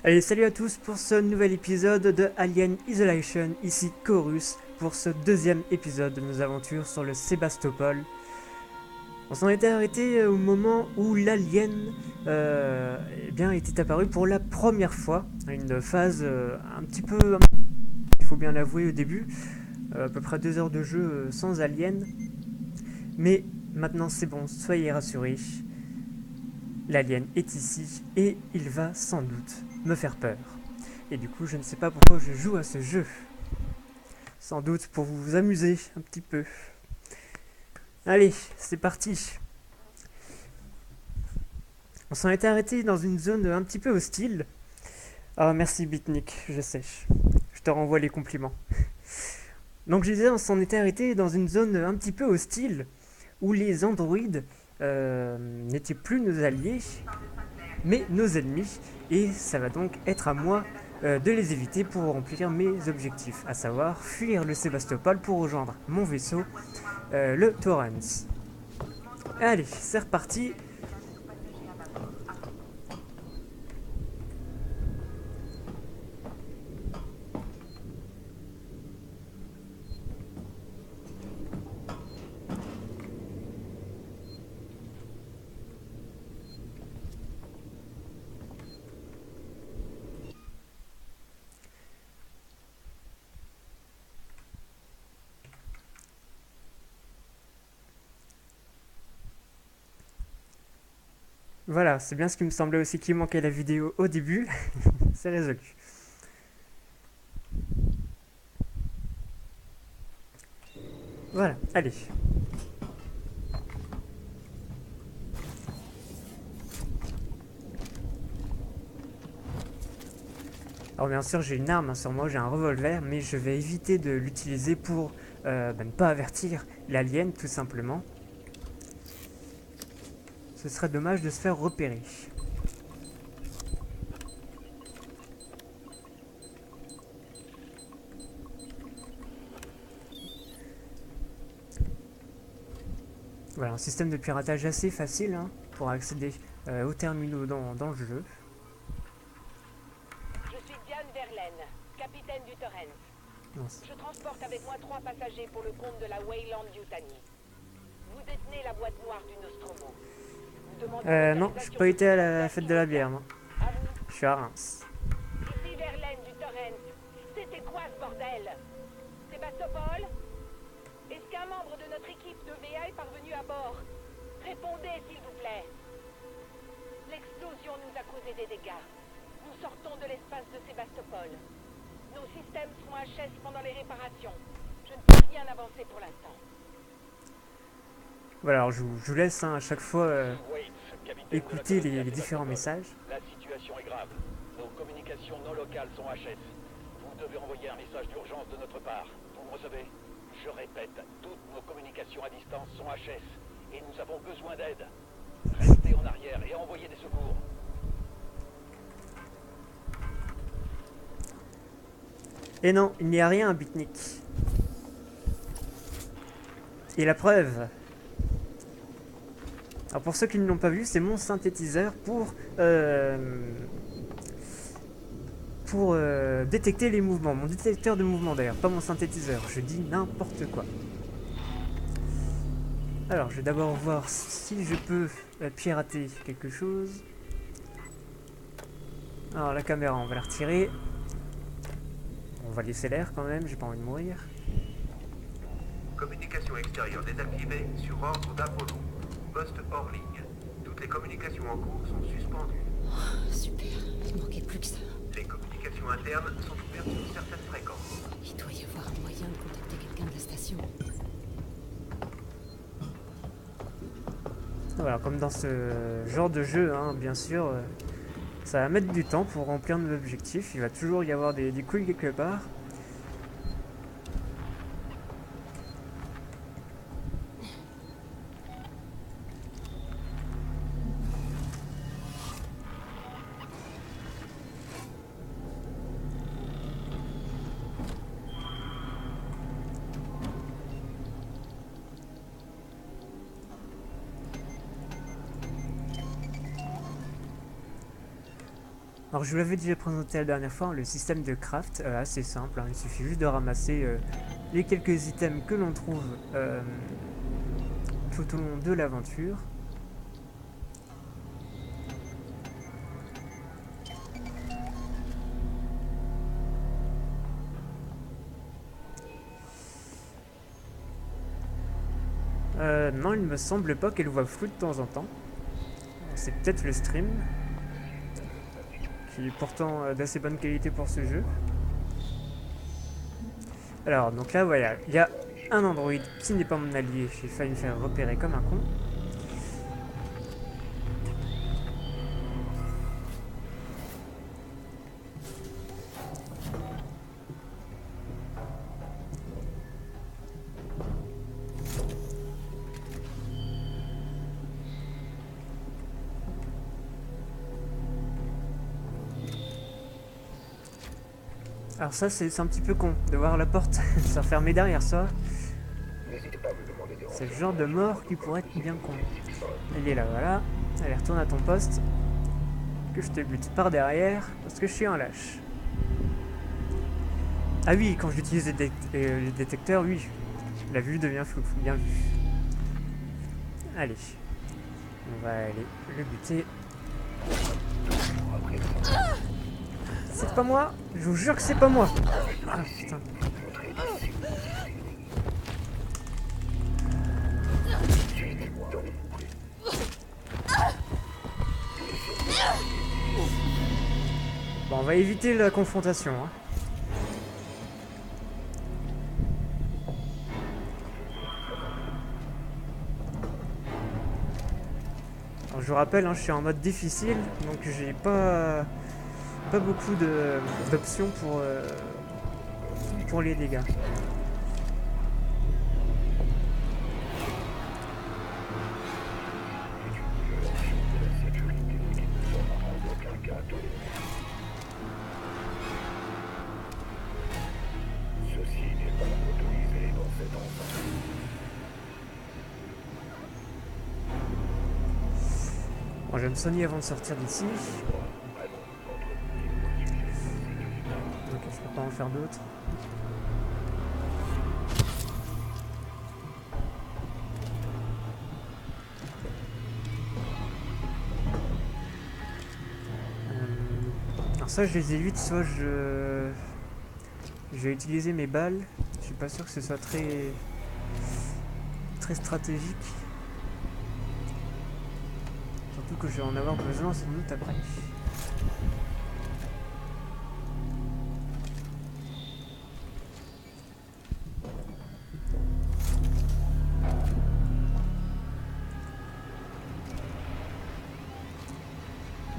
Allez, salut à tous pour ce nouvel épisode de Alien Isolation, ici Chorus, pour ce deuxième épisode de nos aventures sur le Sébastopol. On s'en était arrêté au moment où l'alien était apparu pour la première fois, une phase un petit peu, il faut bien l'avouer au début, à peu près 2 heures de jeu sans alien, mais maintenant c'est bon, soyez rassurés, l'alien est ici et il va sans doute me faire peur. Et du coup, je ne sais pas pourquoi je joue à ce jeu. Sans doute pour vous amuser un petit peu. Allez, c'est parti. On s'en était arrêté dans une zone un petit peu hostile. Ah, merci Bitnik, je sais. Je te renvoie les compliments. Donc je disais, on s'en était arrêté dans une zone un petit peu hostile où les androïdes n'étaient plus nos alliés, mais nos ennemis. Et ça va donc être à moi de les éviter pour remplir mes objectifs, à savoir fuir le Sébastopol pour rejoindre mon vaisseau, le Torrens. Allez, c'est reparti. Voilà, c'est bien ce qui me semblait aussi qui manquait à la vidéo au début. C'est résolu. Voilà, allez. Alors bien sûr, j'ai une arme sur moi, j'ai un revolver, mais je vais éviter de l'utiliser pour ne pas avertir l'alien, tout simplement. Ce serait dommage de se faire repérer. Voilà, un système de piratage assez facile hein, pour accéder aux terminaux dans le jeu. Je suis Diane Verlaine, capitaine du Torrens. Non, Je transporte avec moi 3 passagers pour le compte de la Weyland Yutani. Vous détenez la boîte noire du Nostromo. Nous demandons non, je n'ai l'autorisation pas de été à sortie la fête de la bière, immédiate. moi. À vous. Je suis à Reims. Ici Verlaine du Torrens. C'était quoi ce bordel? Sébastopol? Est-ce qu'un membre de notre équipe de VA est parvenu à bord? Répondez s'il vous plaît. L'explosion nous a causé des dégâts. Nous sortons de l'espace de Sébastopol. Nos systèmes seront HS pendant les réparations. Je ne peux rien avancer pour l'instant. Voilà, alors je vous laisse hein, à chaque fois Waits, capitaine de la écouter colonie à les différents Sébastopol. messages. La situation est grave. Nos communications non locales sont HS. Vous devez envoyer un message d'urgence de notre part. Vous me recevez? Je répète, toutes nos communications à distance sont HS. Et nous avons besoin d'aide. Restez en arrière et envoyez des secours. Et non, il n'y a rien, Bitnik. Et la preuve. Alors pour ceux qui ne l'ont pas vu, c'est mon synthétiseur pour détecter les mouvements. Mon détecteur de mouvement d'ailleurs, pas mon synthétiseur. Je dis n'importe quoi. Alors je vais d'abord voir si je peux pirater quelque chose. Alors la caméra, on va la retirer. On va laisser l'air quand même, j'ai pas envie de mourir. Communication extérieure désactivée sur ordre d'Apollo. Poste hors ligne. Toutes les communications en cours sont suspendues. Oh, super, il manquait plus que ça. Les communications internes sont ouvertes sur certaines fréquences. Il doit y avoir un moyen de contacter quelqu'un de la station. Voilà, comme dans ce genre de jeu, hein, bien sûr, ça va mettre du temps pour remplir nos objectifs. Il va toujours y avoir des couilles quelque part. Alors je vous l'avais déjà présenté la dernière fois, le système de craft, assez simple, hein, il suffit juste de ramasser les quelques items que l'on trouve tout au long de l'aventure. Non, il me semble pas qu'elle voit flou de temps en temps. C'est peut-être le stream, qui est pourtant d'assez bonne qualité pour ce jeu. Alors, donc là, voilà, il y a un androïde qui n'est pas mon allié. J'ai failli me faire repérer comme un con. Alors ça, c'est un petit peu con de voir la porte se refermer derrière soi. C'est le genre de mort qui pourrait être bien con. Elle est là, voilà. Allez, retourne à ton poste. Que je te bute par derrière, parce que je suis un lâche. Ah oui, quand j'utilise les détecteurs, oui. La vue devient floue, bien vu. Allez. On va aller le buter. C'est pas moi, je vous jure que c'est pas moi. Ah putain. Bon, on va éviter la confrontation. Hein. Alors, je vous rappelle, hein, je suis en mode difficile, donc j'ai pas beaucoup d'options pour les dégâts. Bon, je vais me soigner avant de sortir d'ici. Ok, je peux pas en faire d'autres. Alors ça, je les évite, soit je vais utiliser mes balles. Je suis pas sûr que ce soit très stratégique. Surtout que je vais en avoir besoin sans doute après.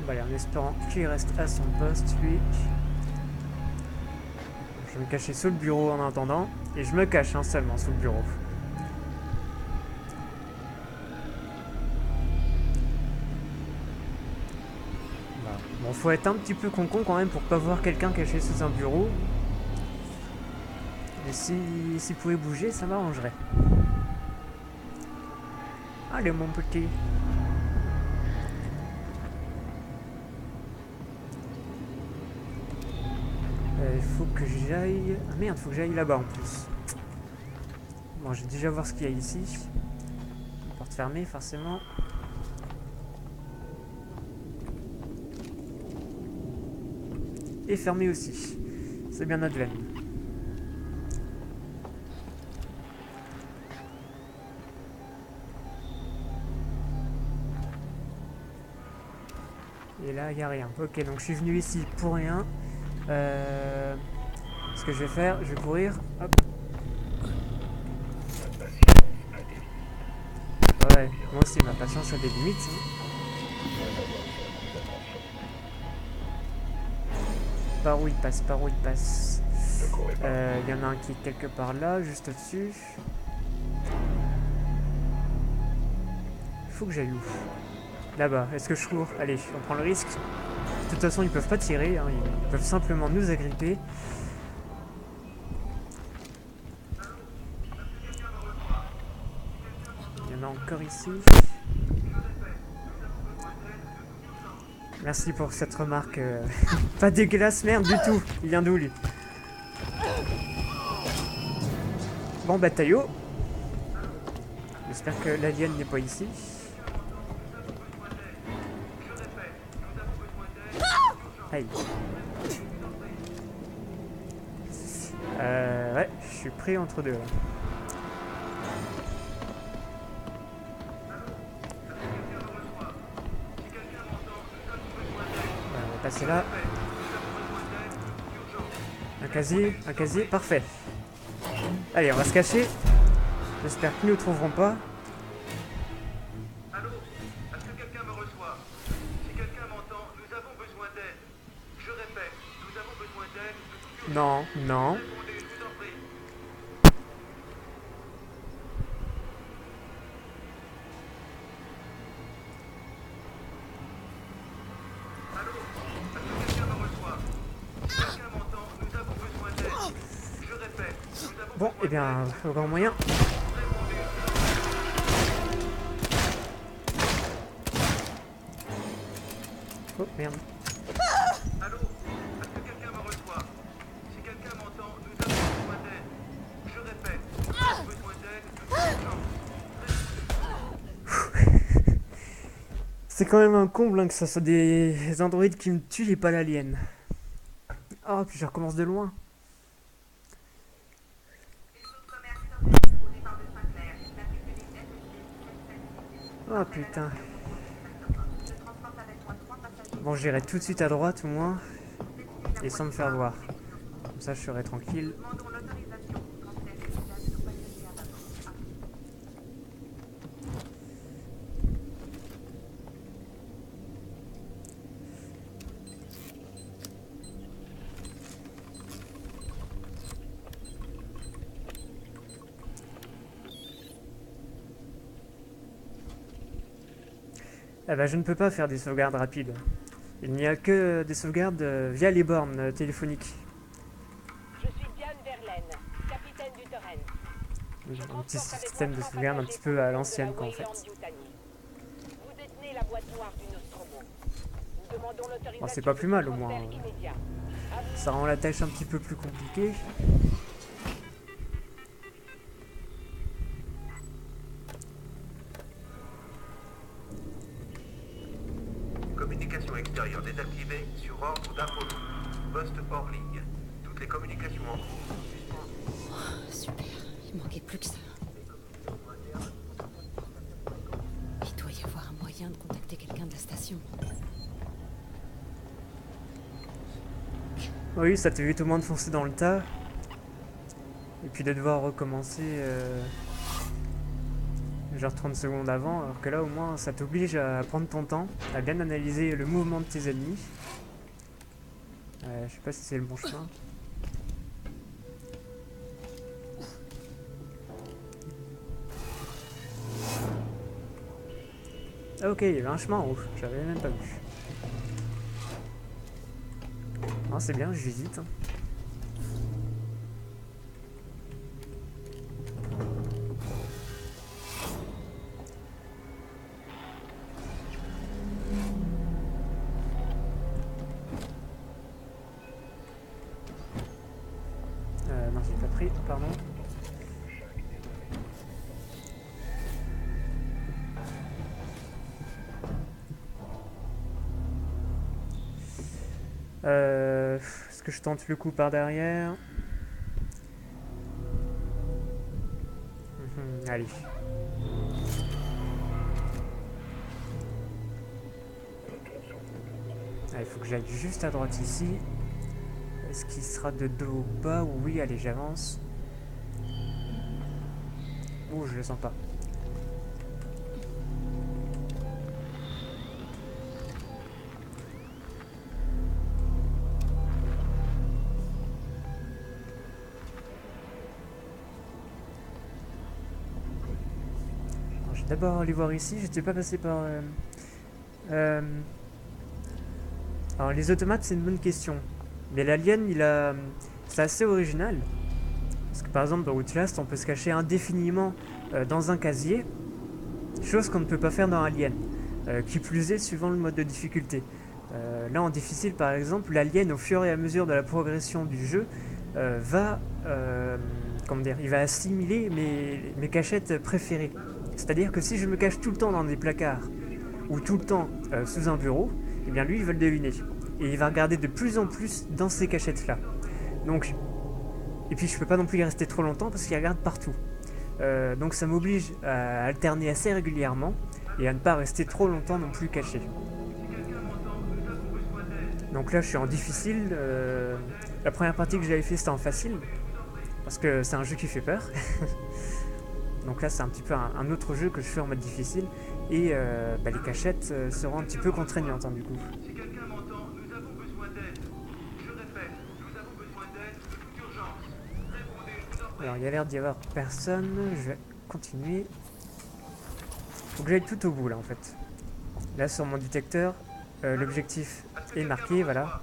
Bon, allez, en espérant qu'il reste à son poste, lui. Je vais me cacher sous le bureau en attendant. Et je me cache hein, seulement sous le bureau. Voilà. Bon, faut être un petit peu con-con quand même pour pas voir quelqu'un caché sous un bureau. Et s'il pouvait bouger, ça m'arrangerait. Allez mon petit. Il faut que j'aille... Ah merde, faut que j'aille là-bas en plus. Bon, je vais déjà voir ce qu'il y a ici. Porte fermée, forcément. Et fermée aussi. C'est bien notre veine. Et là, il n'y a rien. Ok, donc je suis venu ici pour rien. Ce que je vais faire, je vais courir. Hop. Ouais, moi aussi, ma patience a des limites. Hein. Par où il passe, par où il passe. Il y en a un qui est quelque part là, juste au-dessus. Il faut que j'aille où? Là-bas, est-ce que je cours? Allez, on prend le risque. De toute façon, ils peuvent pas tirer, hein, ils peuvent simplement nous agripper. Il y en a encore ici. Merci pour cette remarque. Pas dégueulasse, merde du tout. Il vient d'où lui? Bon bah Tayo. J'espère que l'alien n'est pas ici. Aïe. Ouais, je suis pris entre deux là. On va passer là. Un casier, parfait. Allez, on va se cacher. J'espère qu'ils ne nous trouveront pas. Allô? Est-ce que quelqu'un me reçoit? Si quelqu'un m'entend, nous avons besoin d'aide. Je répète, nous avons besoin d'aide. Non, non. Répondez, je vous en prie. Allô? Est-ce que quelqu'un me reçoit? Si quelqu'un m'entend, nous avons besoin d'aide. Je répète, nous avons Bon, eh bien, au grand moyen. Oh merde. Allô? Est-ce que quelqu'un me reçoit? Si quelqu'un m'entend, nous avons besoin d'aide. Je répète, nous avons besoin d'aide. C'est quand même un comble hein, que ça soit des androïdes qui me tuent et pas l'alien. Oh, puis je recommence de loin. Oh putain. Bon, j'irai tout de suite à droite au moins. Et sans me faire voir. Comme ça, je serai tranquille. Eh ben, je ne peux pas faire des sauvegardes rapides. Il n'y a que des sauvegardes via les bornes téléphoniques. Je suis Diane Verlaine, capitaine du Torrent. Un petit système de sauvegarde un petit peu à l'ancienne quoi en fait. Vous détenez la boîte noire du Nostromo. Nous demandons l'autorisation. Bon, c'est pas plus mal au moins. de transfert immédiat. Ça rend la tâche un petit peu plus compliquée. Communication extérieure désactivée sur ordre d'Apollo. Poste hors ligne. Toutes les communications en cours sont suspendues. Oh, super, il manquait plus que ça. Il doit y avoir un moyen de contacter quelqu'un de la station. Oui, ça t'évite au moins de foncer dans le tas. Et puis de devoir recommencer genre 30 secondes avant, alors que là au moins ça t'oblige à prendre ton temps, à bien analyser le mouvement de tes ennemis. Je sais pas si c'est le bon chemin. Ah ok, il y avait un chemin en haut, j'avais même pas vu. Non, c'est bien, je visite. Non, j'ai pas pris, pardon. Est-ce que je tente le coup par derrière? Allez. Il faut que j'aille juste à droite ici. Est-ce qu'il sera de dos ou pas? Oui, allez, j'avance. Ouh, je le sens pas. Alors, je vais d'abord aller voir ici. J'étais pas passé par... Alors, les automates, c'est une bonne question. Mais l'alien, c'est assez original. Parce que par exemple, dans Outlast, on peut se cacher indéfiniment dans un casier. Chose qu'on ne peut pas faire dans Alien. Qui plus est, suivant le mode de difficulté. Là en difficile par exemple, l'alien au fur et à mesure de la progression du jeu va comment dire, il va assimiler mes cachettes préférées. C'est-à-dire que si je me cache tout le temps dans des placards ou tout le temps sous un bureau, eh bien lui il va le deviner. Et il va regarder de plus en plus dans ces cachettes là. Donc, et puis je peux pas non plus y rester trop longtemps parce qu'il regarde partout. Donc ça m'oblige à alterner assez régulièrement et à ne pas rester trop longtemps non plus caché. Donc là je suis en difficile. La première partie que j'avais fait c'était en facile parce que c'est un jeu qui fait peur. Donc là c'est un petit peu un autre jeu que je fais en mode difficile et les cachettes seront un petit peu contraignantes du coup. Si quelqu'un m'entend, nous avons besoin d'aide. Je répète, nous avons besoin d'aide de toute urgence. Répondez, je vous en prie. Alors il y a l'air d'y avoir personne, je vais continuer. Faut que j'aille tout au bout là en fait. Là sur mon détecteur, l'objectif est marqué, voilà.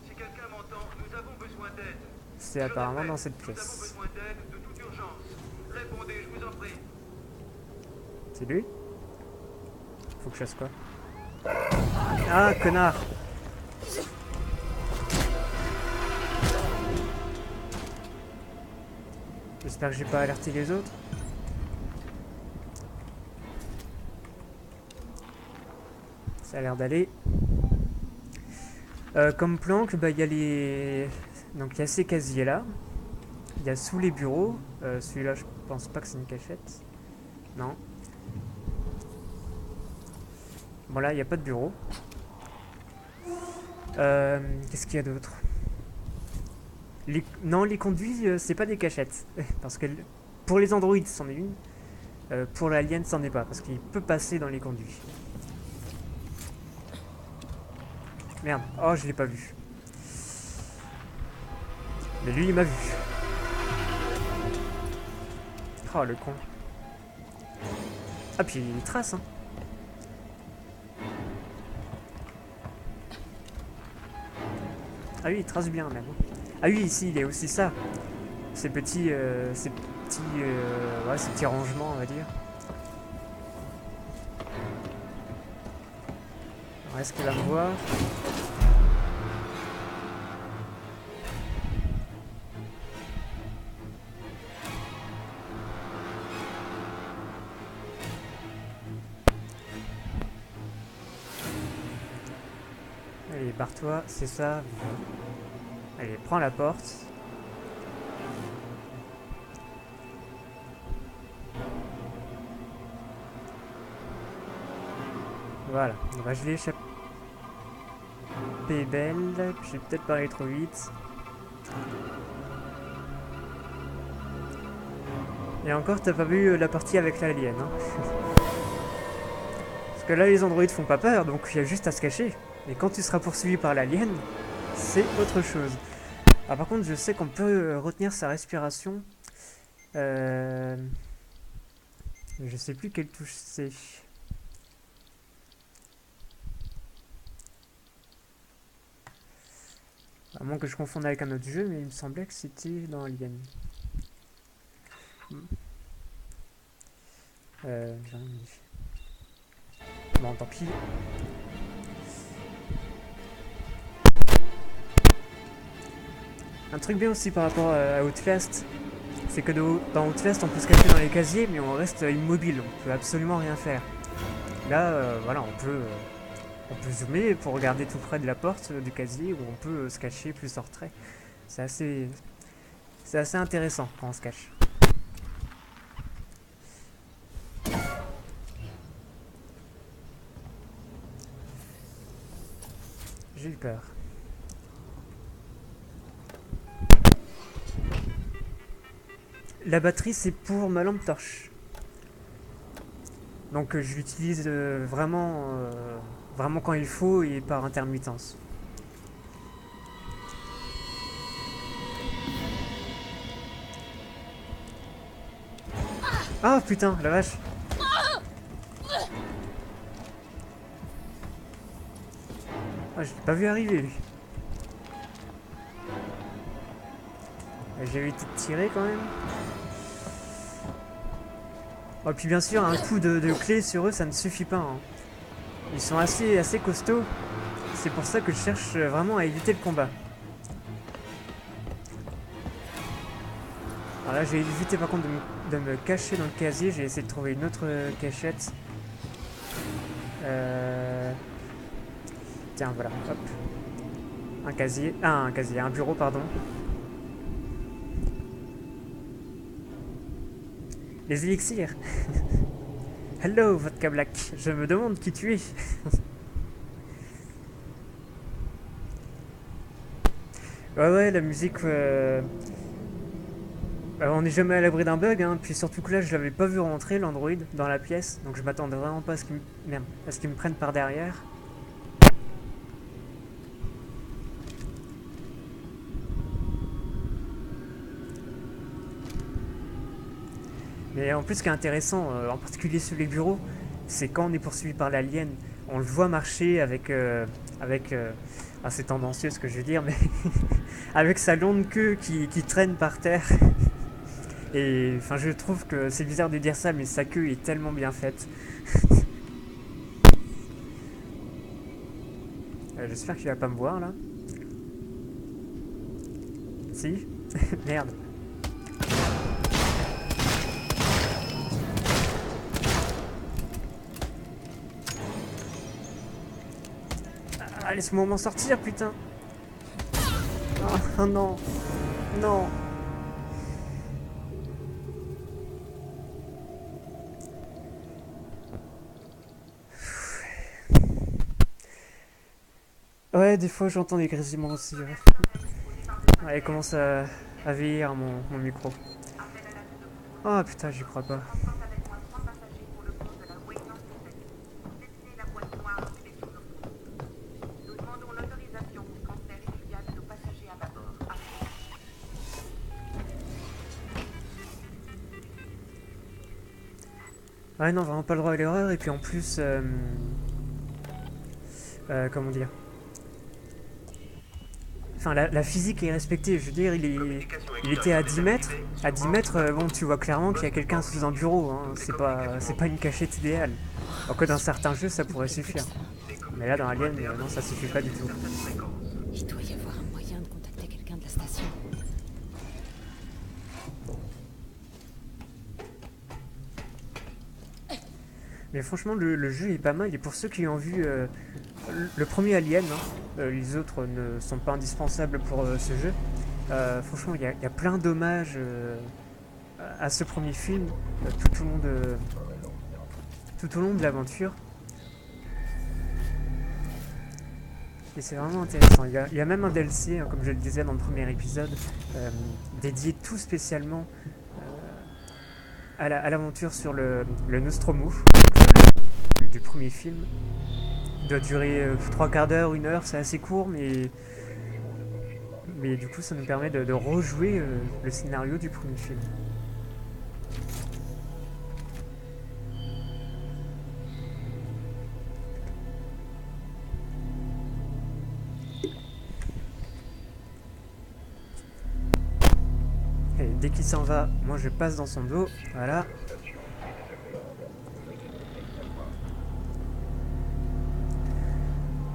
Si quelqu'un m'entend, nous avons besoin d'aide. C'est apparemment dans cette Nous avons pièce. besoin d'aide de toute urgence. Répondez, je vous en prie. C'est lui? Faut que je fasse quoi? Ah connard! J'espère que j'ai pas alerté les autres. Ça a l'air d'aller. Comme planque, il y a les... Donc il y a ces casiers là. Il y a sous les bureaux. Celui-là, je pense pas que c'est une cachette. Non. Bon là, il n'y a pas de bureau. Qu'est-ce qu'il y a d'autre? Non, les conduits, c'est pas des cachettes. Parce que pour les androïdes, c'en est une. Pour l'alien, c'en est pas. Parce qu'il peut passer dans les conduits. Merde. Oh, je l'ai pas vu. Mais lui, il m'a vu. Oh, le con. Ah, puis il trace, hein. Ah oui, il trace bien, même. Ah oui, ici, il est aussi ça. Ces petits rangements, on va dire. Alors, est-ce qu'il va me voir? Allez, barre-toi, c'est ça. Allez, prends la porte. Voilà, on va geler l'échappée belle. Puis j'ai peut-être parlé trop vite. Et encore, t'as pas vu la partie avec l'alien, hein. Parce que là, les androïdes font pas peur, donc il y a juste à se cacher. Et quand tu seras poursuivi par l'alien, c'est autre chose. Ah, par contre, je sais qu'on peut retenir sa respiration. Je sais plus quelle touche c'est. À moins que je confonde avec un autre jeu, mais il me semblait que c'était dans Alien. J'ai rien dit. Bon, tant pis. Un truc bien aussi par rapport à Outlast, c'est que dans Outlast on peut se cacher dans les casiers mais on reste immobile, on peut absolument rien faire. Là, voilà, on peut zoomer pour regarder tout près de la porte du casier ou on peut se cacher plus en retrait. C'est assez intéressant quand on se cache. J'ai eu peur. La batterie c'est pour ma lampe torche. Donc je l'utilise vraiment quand il faut et par intermittence. Ah putain, la vache. Ah, je l'ai pas vu arriver lui. J'ai évité de tirer quand même. Oh, puis bien sûr, un coup de clé sur eux, ça ne suffit pas. Hein. Ils sont assez costauds. c'est pour ça que je cherche vraiment à éviter le combat. Alors là, j'ai évité par contre de me cacher dans le casier. J'ai essayé de trouver une autre cachette. Tiens, voilà, hop. Un casier. Ah, un casier, un bureau, pardon. Les élixirs. Hello, Vodka Black. Je me demande qui tu es. Ouais, la musique... on n'est jamais à l'abri d'un bug, hein. Puis surtout que là, je l'avais pas vu rentrer, l'Android, dans la pièce. Donc je m'attendais vraiment pas à ce qu'il me prenne par derrière. Mais en plus, ce qui est intéressant, en particulier sur les bureaux, c'est quand on est poursuivi par l'alien, on le voit marcher avec c'est tendancieux ce que je veux dire, mais avec sa longue queue qui traîne par terre. Et enfin, je trouve que c'est bizarre de dire ça, mais sa queue est tellement bien faite. J'espère qu'il va pas me voir là. Si. Merde. Ah, laisse-moi m'en sortir, putain. Oh non. Non. Ouais, des fois j'entends des grésillements aussi. Ouais. Ouais, il commence à vieillir mon micro. Oh putain, j'y crois pas. Ouais, non, vraiment pas le droit à l'erreur. Et puis en plus, comment dire, enfin, la physique est respectée. Je veux dire, il était à 10 mètres. À 10 mètres, bon, tu vois clairement qu'il y a quelqu'un sous un bureau. Hein. C'est pas une cachette idéale. Alors que dans certains jeux, ça pourrait suffire. Mais là, dans Alien, non, ça suffit pas du tout. Il doit y avoir un moyen de contacter quelqu'un de la station. Mais franchement, le jeu est pas mal. Et pour ceux qui ont vu le premier Alien, hein, les autres ne sont pas indispensables pour ce jeu. Franchement, il y a plein d'hommages à ce premier film tout au long de l'aventure. Et c'est vraiment intéressant. Il y a même un DLC, hein, comme je le disais dans le premier épisode, dédié tout spécialement à l'aventure sur le Nostromo du premier film. Il doit durer 3/4 d'heure, 1 heure, c'est assez court, mais du coup ça nous permet de rejouer le scénario du premier film. Et dès qu'il s'en va, moi je passe dans son dos, voilà.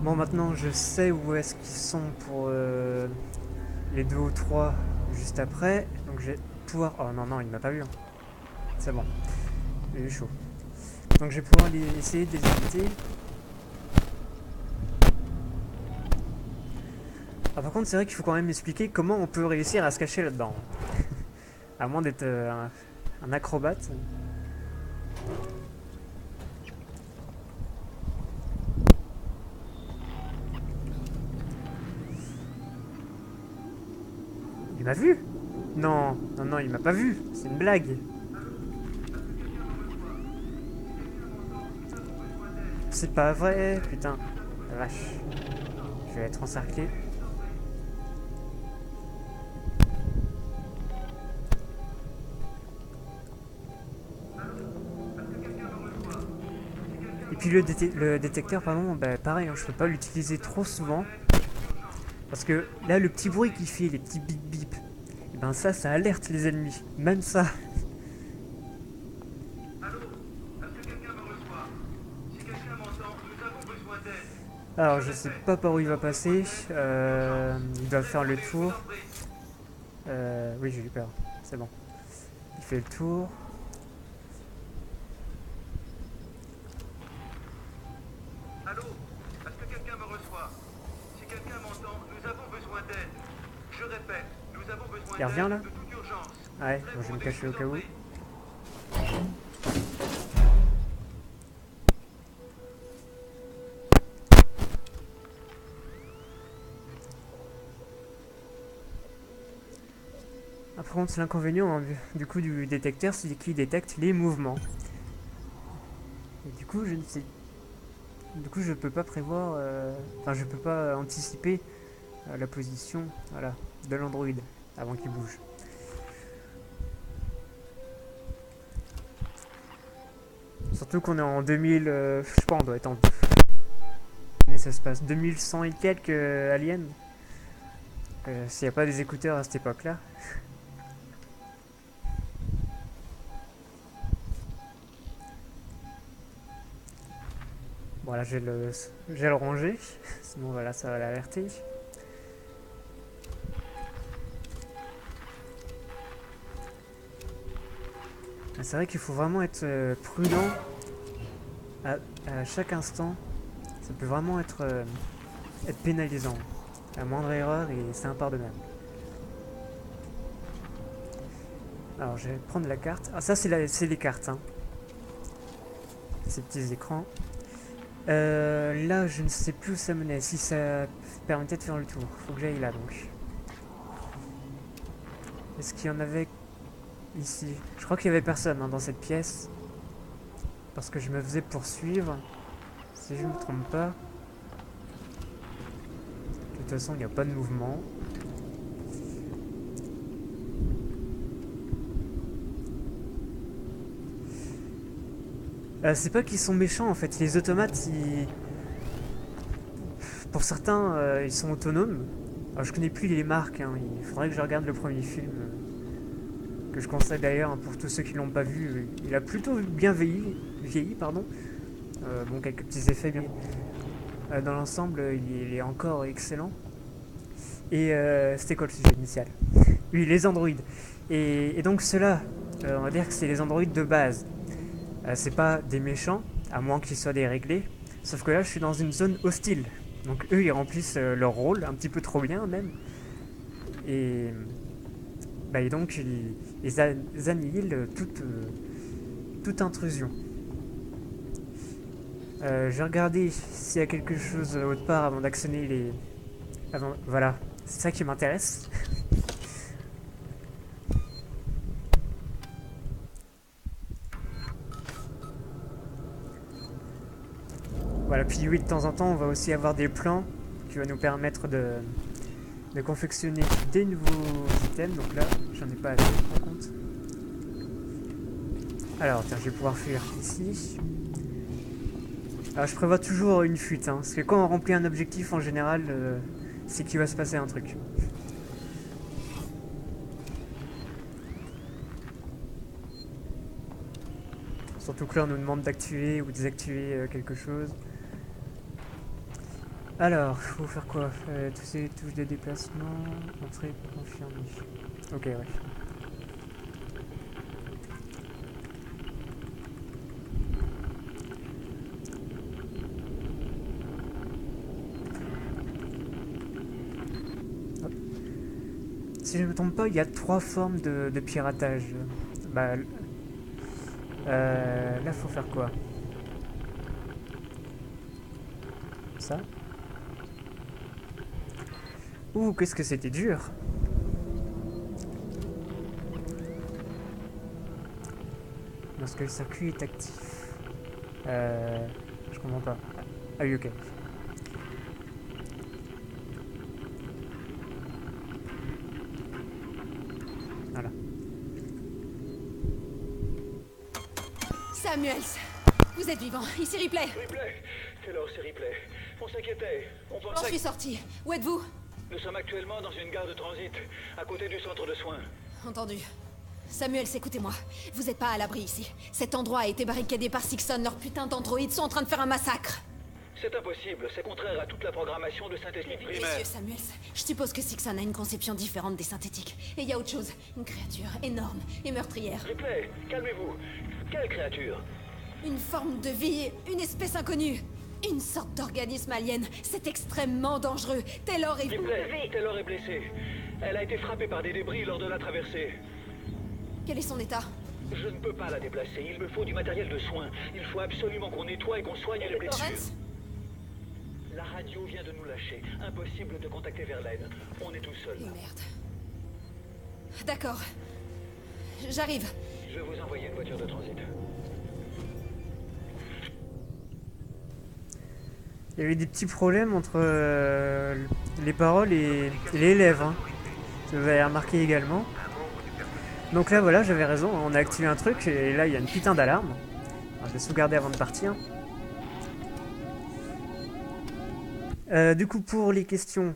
Bon, maintenant je sais où est-ce qu'ils sont pour les 2 ou 3 juste après. Donc je vais pouvoir... Oh non, il m'a pas vu. Hein. C'est bon. Il est chaud. Donc je vais pouvoir essayer de les éviter. Ah, par contre, c'est vrai qu'il faut quand même expliquer comment on peut réussir à se cacher là-dedans. À moins d'être un acrobate. Il m'a vu? Non, il m'a pas vu. C'est une blague. C'est pas vrai, putain. La vache. Je vais être encerclé. Et puis le détecteur, pardon, bah, pareil, hein, je peux pas l'utiliser trop souvent. Parce que là, le petit bruit qu'il fait, les petits bip bip, et ben ça alerte les ennemis. Même ça. Alors, je sais pas par où il va passer. Il doit faire le tour. Oui, j'ai eu peur. C'est bon. Il fait le tour. Allô? Est-ce que quelqu'un me reçoit? Si quelqu'un m'entend, nous avons besoin d'aide. Je répète, nous avons besoin Il revient là? d'aide de toute urgence. Ouais, moi je vais me cacher au cas où. Par contre, l'inconvénient du coup du détecteur, c'est qu'il détecte les mouvements. Et du coup, je ne sais. Du coup, je peux pas prévoir. Enfin, je peux pas anticiper la position, voilà, de l'androïde avant qu'il bouge. Surtout qu'on est en 2000. Je sais pas, on doit être en. Et ça se passe 2100 et quelques aliens. S'il n'y a pas des écouteurs à cette époque-là. Voilà, je vais le ranger, sinon voilà, ça va l'alerter. C'est vrai qu'il faut vraiment être prudent à chaque instant. Ça peut vraiment être pénalisant. La moindre erreur et c'est impardonnable. Alors je vais prendre la carte. Ah ça c'est les cartes. Hein. Ces petits écrans. Là, je ne sais plus où ça menait, si ça permettait de faire le tour. Faut que j'aille là, donc. Est-ce qu'il y en avait ici? Je crois qu'il n'y avait personne hein, dans cette pièce. Parce que je me faisais poursuivre. Si je ne me trompe pas. De toute façon, il n'y a pas de mouvement. C'est pas qu'ils sont méchants en fait, les automates, pour certains, ils sont autonomes. Alors je connais plus les marques, hein. Il faudrait que je regarde le premier film, que je conseille d'ailleurs hein, pour tous ceux qui l'ont pas vu. Il a plutôt bien vieilli pardon. Bon, quelques petits effets bien. Dans l'ensemble, il est encore excellent. Et c'était quoi le sujet initial? Oui, les androïdes. Et donc ceux-là, on va dire que c'est les androïdes de base. C'est pas des méchants, à moins qu'ils soient déréglés. Sauf que là, je suis dans une zone hostile. Donc eux, ils remplissent leur rôle, un petit peu trop bien même. Et donc, ils annihilent toute intrusion. Je vais regarder s'il y a quelque chose autre part avant d'actionner les... Voilà, c'est ça qui m'intéresse. Voilà, puis oui, de temps en temps, on va aussi avoir des plans qui vont nous permettre de confectionner des nouveaux items. Donc là, j'en ai pas assez par contre. Alors, tiens, je vais pouvoir fuir ici. Alors, je prévois toujours une fuite, hein, parce que quand on remplit un objectif, en général, c'est qu'il va se passer un truc. Surtout que là, on nous demande d'activer ou désactiver quelque chose. Alors, faut faire quoi? Tous ces touches de déplacement, entrée confirmée. Ok, ouais. Hop. Si je ne me trompe pas, il y a 3 formes de piratage. Bah, là, faut faire quoi? Ça? Ouh, qu'est-ce que c'était dur! Lorsque le circuit est actif. Je comprends pas. Ah oui, ok. Voilà. Samuels, vous êtes vivant. Ici Ripley. Ripley! Alors, c'est Ripley. On s'inquiétait. On J'en pensait suis sorti. Où êtes-vous? Nous sommes actuellement dans une gare de transit, à côté du centre de soins. Entendu. Samuels, écoutez-moi. Vous n'êtes pas à l'abri ici. Cet endroit a été barricadé par Sixon. Leurs putains d'androïdes sont en train de faire un massacre. C'est impossible, c'est contraire à toute la programmation de synthétique primaire. Messieurs Samuels, je suppose que Sixon a une conception différente des synthétiques. Et il y a autre chose, une créature énorme et meurtrière. Ripley, calmez-vous. Quelle créature? Une forme de vie, une espèce inconnue. Une sorte d'organisme alien. C'est extrêmement dangereux. Taylor est... Ripley, Taylor est blessée. Elle a été frappée par des débris lors de la traversée. Quel est son état? Je ne peux pas la déplacer, il me faut du matériel de soins. Il faut absolument qu'on nettoie et qu'on soigne les blessures. Lawrence? La radio vient de nous lâcher. Impossible de contacter Verlaine. On est tout seul. Merde. D'accord. J'arrive. Je vais vous envoyer une voiture de transit. Il y avait des petits problèmes entre les paroles et les lèvres. Hein. Vous avez remarqué également. Donc là, voilà, j'avais raison. On a activé un truc et là, il y a une putain d'alarme. Je vais sauvegarder avant de partir. Du coup, pour les questions...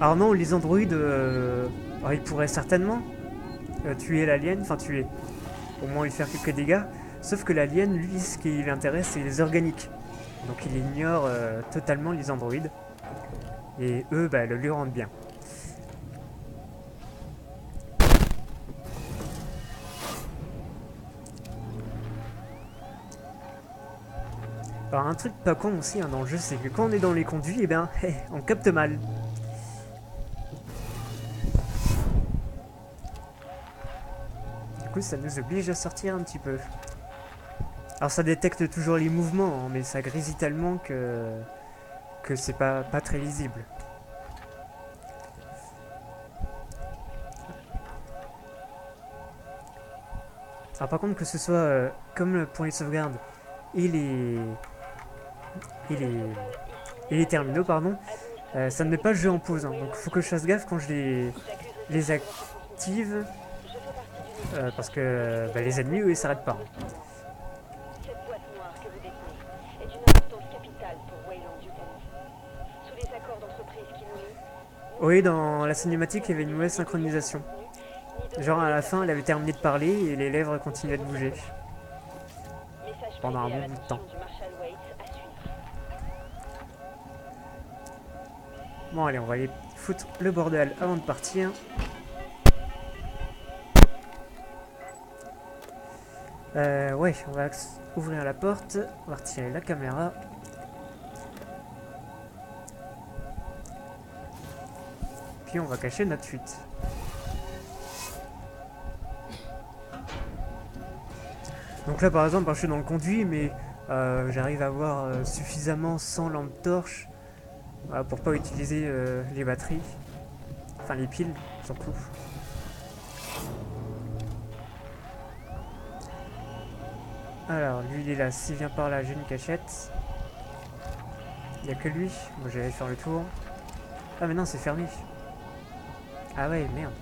Alors non, les androïdes, alors ils pourraient certainement tuer l'alien, enfin tuer, au moins lui faire quelques dégâts. Sauf que l'alien, lui, ce qui l'intéresse, c'est les organiques. Donc il ignore totalement les androïdes. Et eux, bah, le lui rendent bien. Alors un truc pas con aussi hein, dans le jeu, c'est que quand on est dans les conduits, eh ben, on capte mal. Du coup, ça nous oblige à sortir un petit peu. Alors ça détecte toujours les mouvements, hein, mais ça grésille tellement que c'est pas très lisible. Alors par contre, que ce soit comme pour les sauvegardes et les terminaux, pardon, ça ne met pas le jeu en pause. Hein, donc il faut que je fasse gaffe quand je les active, parce que bah, les ennemis, eux, ils s'arrêtent pas. Hein. Cette boîte noire que vous détenez est d'une importance capitale pour Weyland Yutani. Sous les accords d'entreprise qui nous lient... Oui, dans la cinématique, il y avait une mauvaise synchronisation. Genre à la fin, elle avait terminé de parler et les lèvres continuaient de bouger. Pendant un bon bout de temps. Bon allez, on va aller foutre le bordel avant de partir. Ouais, on va ouvrir la porte, on va retirer la caméra. Puis on va cacher notre fuite. Donc là par exemple, je suis dans le conduit, mais j'arrive à avoir suffisamment sans lampe torche pour pas utiliser les batteries, enfin les piles surtout. Alors lui il est là, s'il vient par là j'ai une cachette. Il n'y a que lui, moi j'allais faire le tour. Ah mais non c'est fermé. Ah ouais merde.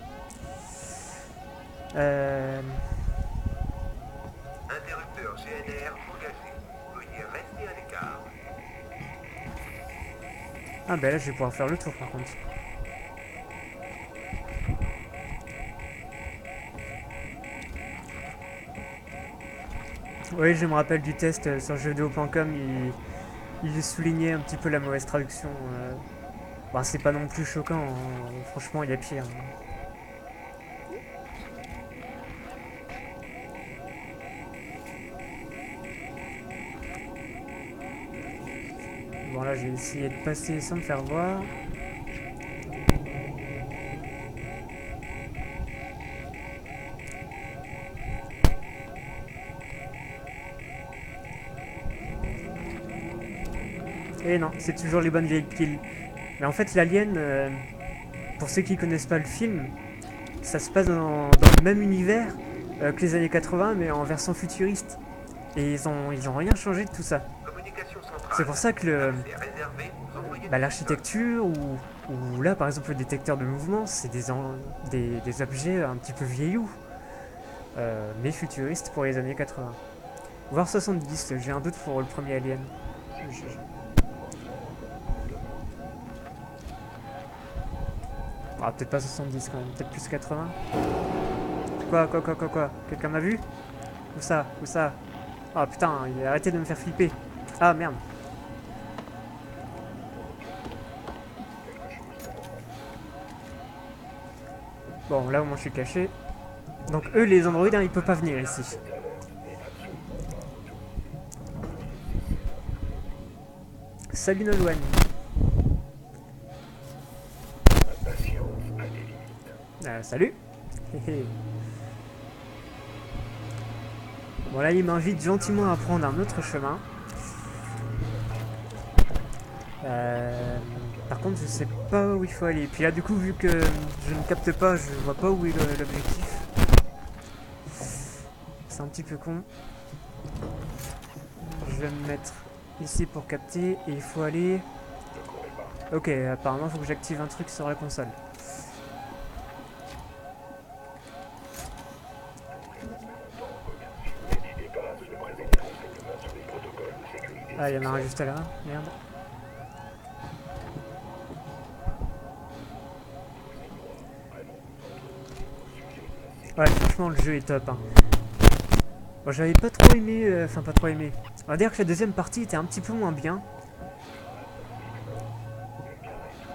Interrupteur GNR engagé. Veuillez rester à l'écart. Ah bah là je vais pouvoir faire le tour par contre. Oui je me rappelle du test sur jeuxvideo.com, il soulignait un petit peu la mauvaise traduction. Bah, c'est pas non plus choquant, hein. Franchement il y a pire. Bon là j'ai essayé de passer sans me faire voir. Et non, c'est toujours les bonnes vieilles piles. Mais en fait l'alien, pour ceux qui connaissent pas le film, ça se passe dans le même univers que les années 80 mais en version futuriste. Et ils ont rien changé de tout ça. C'est pour ça que l'architecture ou là par exemple le détecteur de mouvement, c'est des objets un petit peu vieilloux, mais futuristes pour les années 80. Voire 70, j'ai un doute pour le premier Alien. Ah, peut-être pas 70 quand même, peut-être plus 80. Quoi Quelqu'un m'a vu? Où ça? Ah putain, il a arrêté de me faire flipper. Ah merde. Bon, là au moins je suis caché. Donc eux, les androïdes, hein, ils peuvent pas venir ici. Salut Nolwenn. Salut. Bon là, il m'invite gentiment à prendre un autre chemin. Par contre, je sais pas où il faut aller. Puis là, du coup, vu que je ne capte pas, je vois pas où est l'objectif. C'est un petit peu con. Je vais me mettre ici pour capter. Et il faut aller... Ok, apparemment, il faut que j'active un truc sur la console. Ah, il y en a un juste là. Merde. Ouais, franchement, le jeu est top. Hein. Bon, j'avais pas trop aimé... Enfin, pas trop aimé. On va dire que la deuxième partie était un petit peu moins bien.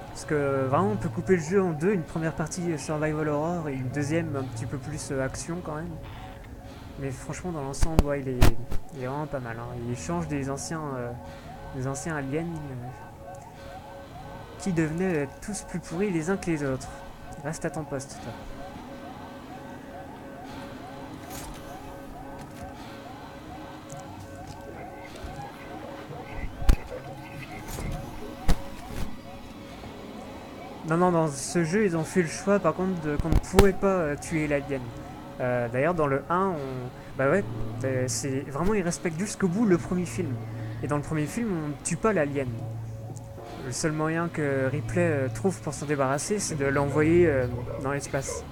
Parce que vraiment, on peut couper le jeu en deux. Une première partie survival horror et une deuxième un petit peu plus action quand même. Mais franchement, dans l'ensemble, ouais, il est vraiment pas mal. Hein. Il change des anciens aliens qui devenaient tous plus pourris les uns que les autres. Reste à ton poste, toi. Non, dans ce jeu, ils ont fait le choix, par contre, qu'on ne pourrait pas tuer l'alien. D'ailleurs, dans le 1, bah ouais, c'est vraiment, ils respectent jusqu'au bout le premier film. Et dans le premier film, on ne tue pas l'alien. Le seul moyen que Ripley trouve pour s'en débarrasser, c'est de l'envoyer dans l'espace.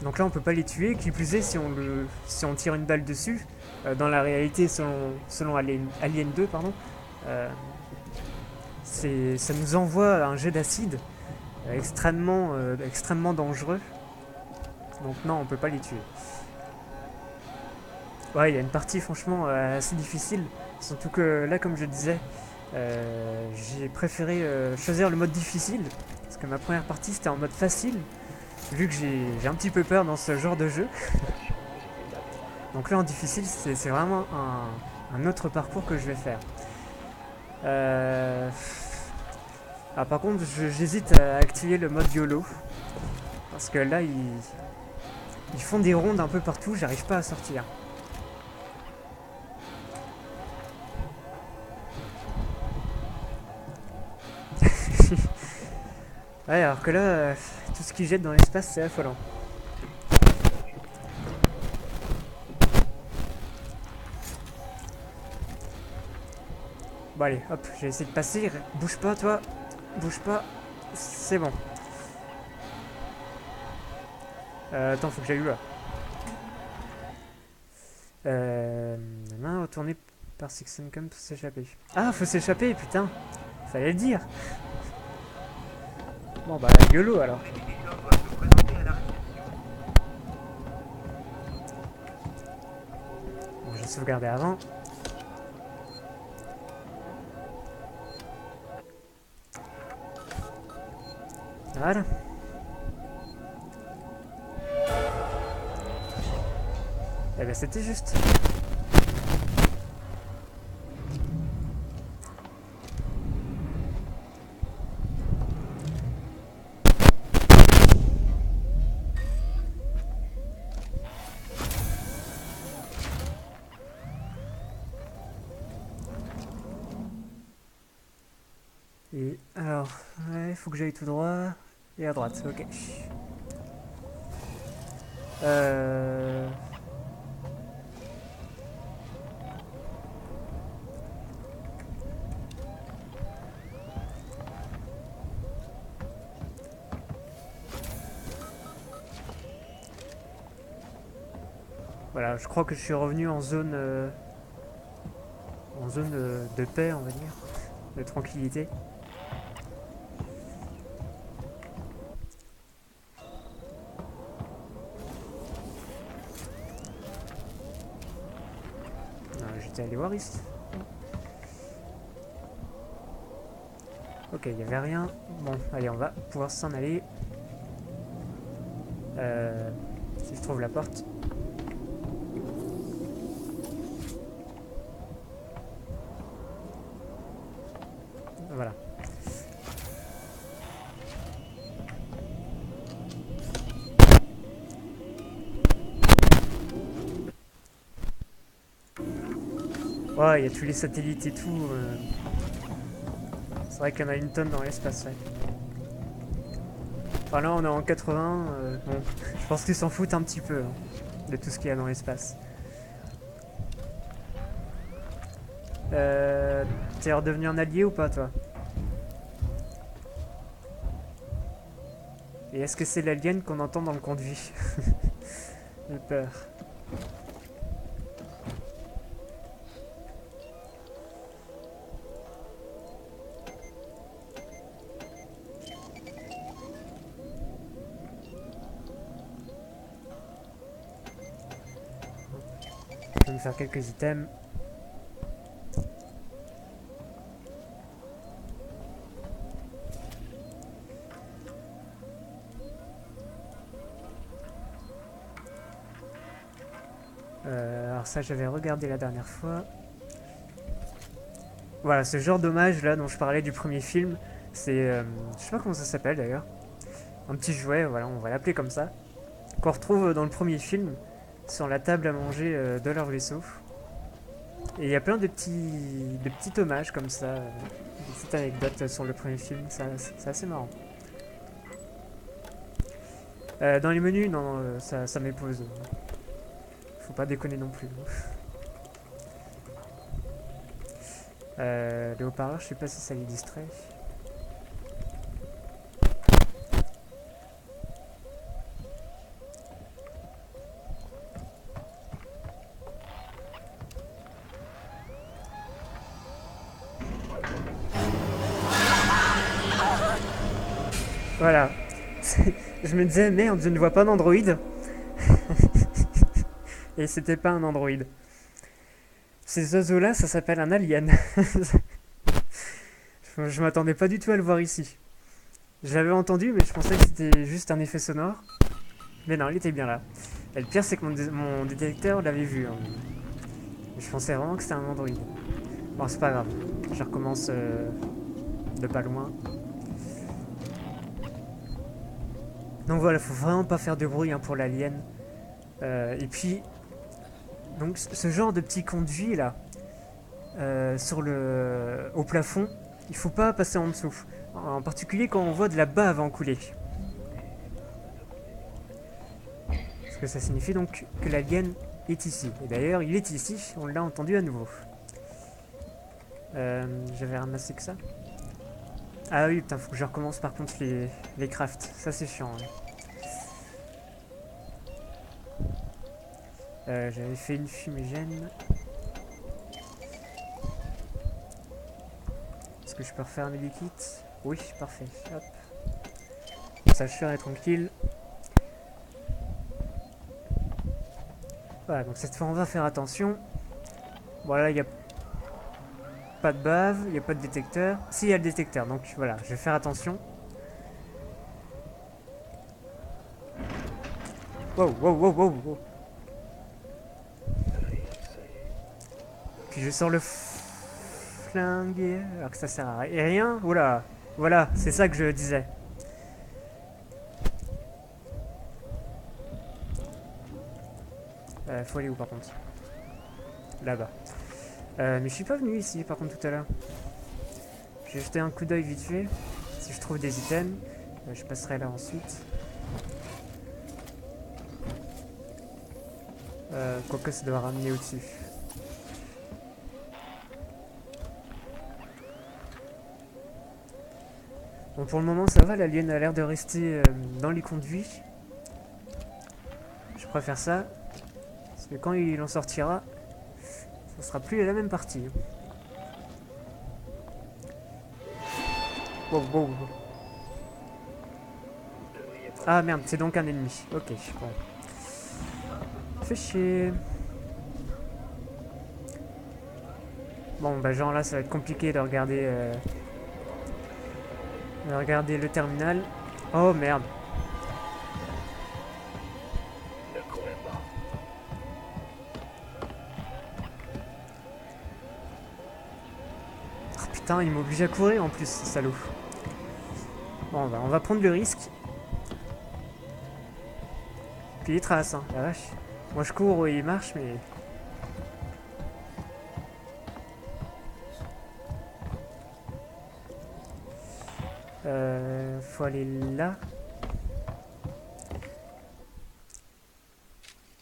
Donc là, on peut pas les tuer, qui plus est, si on tire une balle dessus, dans la réalité, selon Alien 2, pardon, ça nous envoie un jet d'acide extrêmement dangereux. Donc non, on peut pas les tuer. Ouais, il y a une partie franchement assez difficile. Surtout que là, comme je disais, j'ai préféré choisir le mode difficile. Parce que ma première partie, c'était en mode facile. Vu que j'ai un petit peu peur dans ce genre de jeu. Donc là, en difficile, c'est vraiment un autre parcours que je vais faire. Ah, par contre, j'hésite à activer le mode YOLO. Parce que là, ils font des rondes un peu partout, j'arrive pas à sortir. Ouais, alors que là, tout ce qu'ils jettent dans l'espace, c'est affolant. Bon allez, hop, j'ai essayé de passer. Bouge pas, toi. Bouge pas. C'est bon. Attends, faut que j'aille là. Non, retourner par Sixon Camp pour s'échapper. Ah, faut s'échapper, putain. Fallait le dire. Bon bah, YOLO alors. Bon, j'ai sauvegardé avant. Voilà. Eh ben c'était juste. Et alors, ouais, faut que j'aille tout droit et à droite, ok. Voilà, je crois que je suis revenu en zone de paix, on va dire, de tranquillité. j'étais allé voir ici. Ok, il n'y avait rien. Bon, allez, on va pouvoir s'en aller. Si je trouve la porte. Voilà. Ouais, il y a tous les satellites et tout. C'est vrai qu'il y en a une tonne dans l'espace, ouais. Enfin là, on est en 80. Bon, je pense qu'ils s'en foutent un petit peu hein, de tout ce qu'il y a dans l'espace. T'es redevenu un allié ou pas, toi? Et est-ce que c'est l'alien qu'on entend dans le conduit? J'ai peur. Je vais me faire quelques items. Alors ça j'avais regardé la dernière fois. Voilà, ce genre d'hommage là dont je parlais du premier film, c'est... je sais pas comment ça s'appelle d'ailleurs. Un petit jouet, voilà, on va l'appeler comme ça. Qu'on retrouve dans le premier film, sur la table à manger de leur vaisseau. Et il y a plein de petits hommages comme ça, des petites anecdotes sur le premier film, c'est assez marrant. Dans les menus, non, ça m'épose. Faut pas déconner non plus. Les haut-parleurs, je sais pas si ça les distrait. Voilà. Je me disais, merde, je ne vois pas d'androïde. Et c'était pas un androïde. Ces oiseaux-là, ça s'appelle un alien. Je m'attendais pas du tout à le voir ici. Je l'avais entendu, mais je pensais que c'était juste un effet sonore. Mais non, il était bien là. Et le pire, c'est que mon détecteur l'avait vu. Hein. Je pensais vraiment que c'était un androïde. Bon, c'est pas grave. Je recommence de pas loin. Donc voilà, faut vraiment pas faire de bruit hein, pour l'alien. Et puis, donc ce genre de petit conduit là, au plafond, il faut pas passer en dessous. En particulier quand on voit de la bave en couler. Parce que ça signifie donc que l'alien est ici. Et d'ailleurs, il est ici, on l'a entendu à nouveau. J'avais ramassé que ça. Ah oui, putain, faut que je recommence par contre les crafts. Ça c'est chiant. Hein. J'avais fait une fumigène. Est-ce que je peux refaire un medikit? Oui, parfait. Hop. Ça, je serai tranquille. Voilà, donc cette fois, on va faire attention. Voilà, il n'y a pas de bave, il n'y a pas de détecteur. Si, il y a le détecteur, donc voilà, je vais faire attention. Wow, wow, wow, wow, wow. Puis je sors le flingue, alors que ça sert à rien. Oula, voilà, c'est ça que je disais. Faut aller où par contre? Là-bas. Mais je suis pas venu ici par contre tout à l'heure. J'ai jeté un coup d'œil vite fait. Si je trouve des items, je passerai là ensuite. Quoique ça doit ramener au-dessus. Bon, pour le moment ça va, l'alien a l'air de rester dans les conduits. Je préfère ça. Parce que quand il en sortira, ça sera plus la même partie. Wow, wow, wow. Ah merde, c'est donc un ennemi. Ok, bon. Fait chier. Bon, bah genre là, ça va être compliqué de regarder le terminal. Oh merde. Ne courez pas. Oh, putain, il m'oblige à courir en plus, ce salaud. Bon, bah, on va prendre le risque. Puis il trace, hein, la vache. Moi je cours, il marche, mais... faut aller là.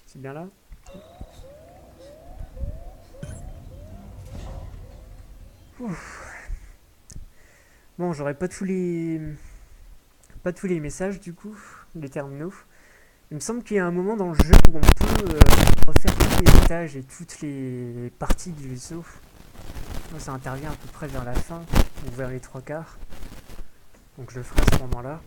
C'est bien là. Ouf. Bon, j'aurais pas tous les messages du coup, les terminaux. Il me semble qu'il y a un moment dans le jeu où on peut refaire tous les étages et toutes les parties du vaisseau. Ça intervient à peu près vers la fin, ou vers les 3/4. Donc je le ferai à ce moment-là.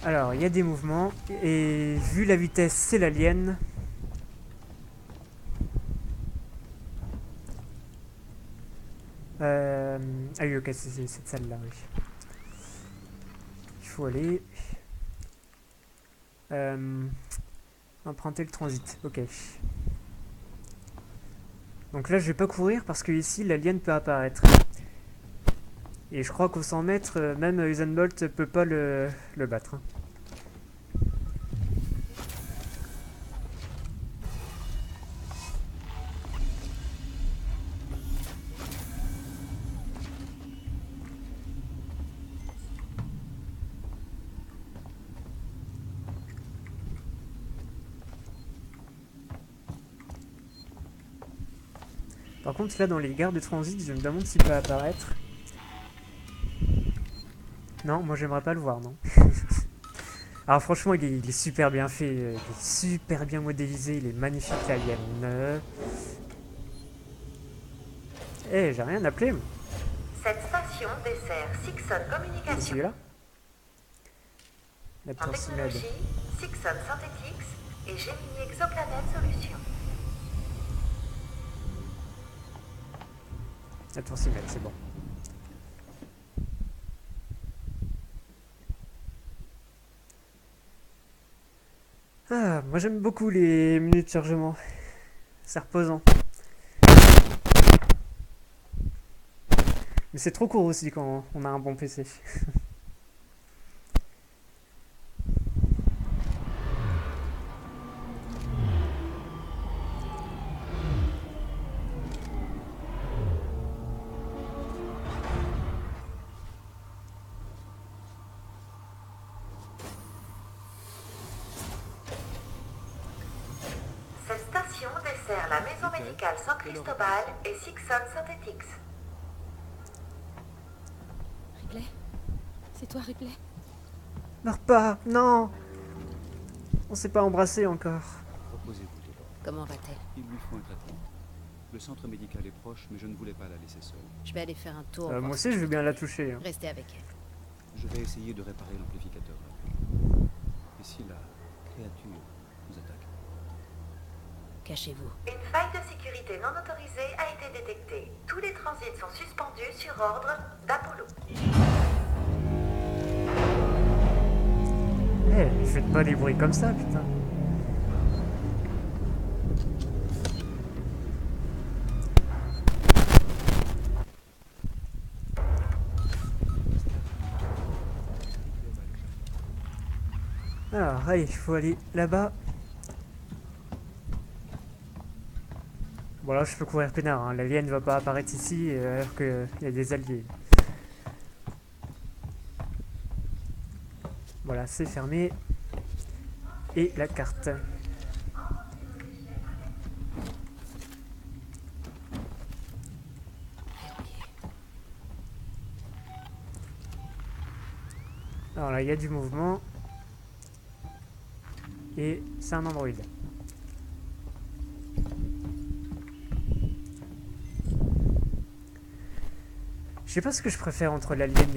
Alors, il y a des mouvements, et vu la vitesse, c'est l'alien. Ah oui, ok, c'est cette salle-là, oui. Il faut aller... emprunter le transit, ok. Donc là, je vais pas courir parce que ici, l'alien peut apparaître. Et je crois qu'au 100 mètres, même Usain Bolt peut pas le battre. Par contre, là, dans les gares de transit, je me demande s'il peut apparaître. Non, moi, j'aimerais pas le voir, non. Alors, franchement, il est super bien fait. Il est super bien modélisé. Il est magnifique, l'alien. Eh, j'ai rien appelé. Cette station dessert Sixon C'est Communication. celui-là. La En Torsimède. technologie, Sixon Synthetics et Gemini Exoplanet Solutions. La Torsimède, c'est bon. Ah, moi j'aime beaucoup les minutes de chargement. C'est reposant. Mais c'est trop court aussi quand on a un bon PC. Cette station dessert la maison médicale San Cristobal et Sixon Synthetics. Ripley? C'est toi, Ripley? Meurs pas, non. On s'est pas embrassé encore. Reposez-vous d'abord. Comment va-t-elle? Il lui faut un traitement. Le centre médical est proche, mais je ne voulais pas la laisser seule. Je vais aller faire un tour. Moi aussi je veux bien la toucher. Hein. Restez avec elle. Je vais essayer de réparer l'amplificateur. Et si la créature nous attaque? Cachez-vous. Une faille de sécurité non autorisée a été détectée. Tous les transits sont suspendus sur ordre d'Apollo. Eh, faites pas des bruits comme ça, putain. Alors, allez, il faut aller là-bas. Bon, là, je peux courir peinard. Hein. L'alien ne va pas apparaître ici alors qu'il y a des alliés. Voilà, c'est fermé. Et la carte. Alors là, il y a du mouvement. Et c'est un androïde. Je sais pas ce que je préfère entre l'alien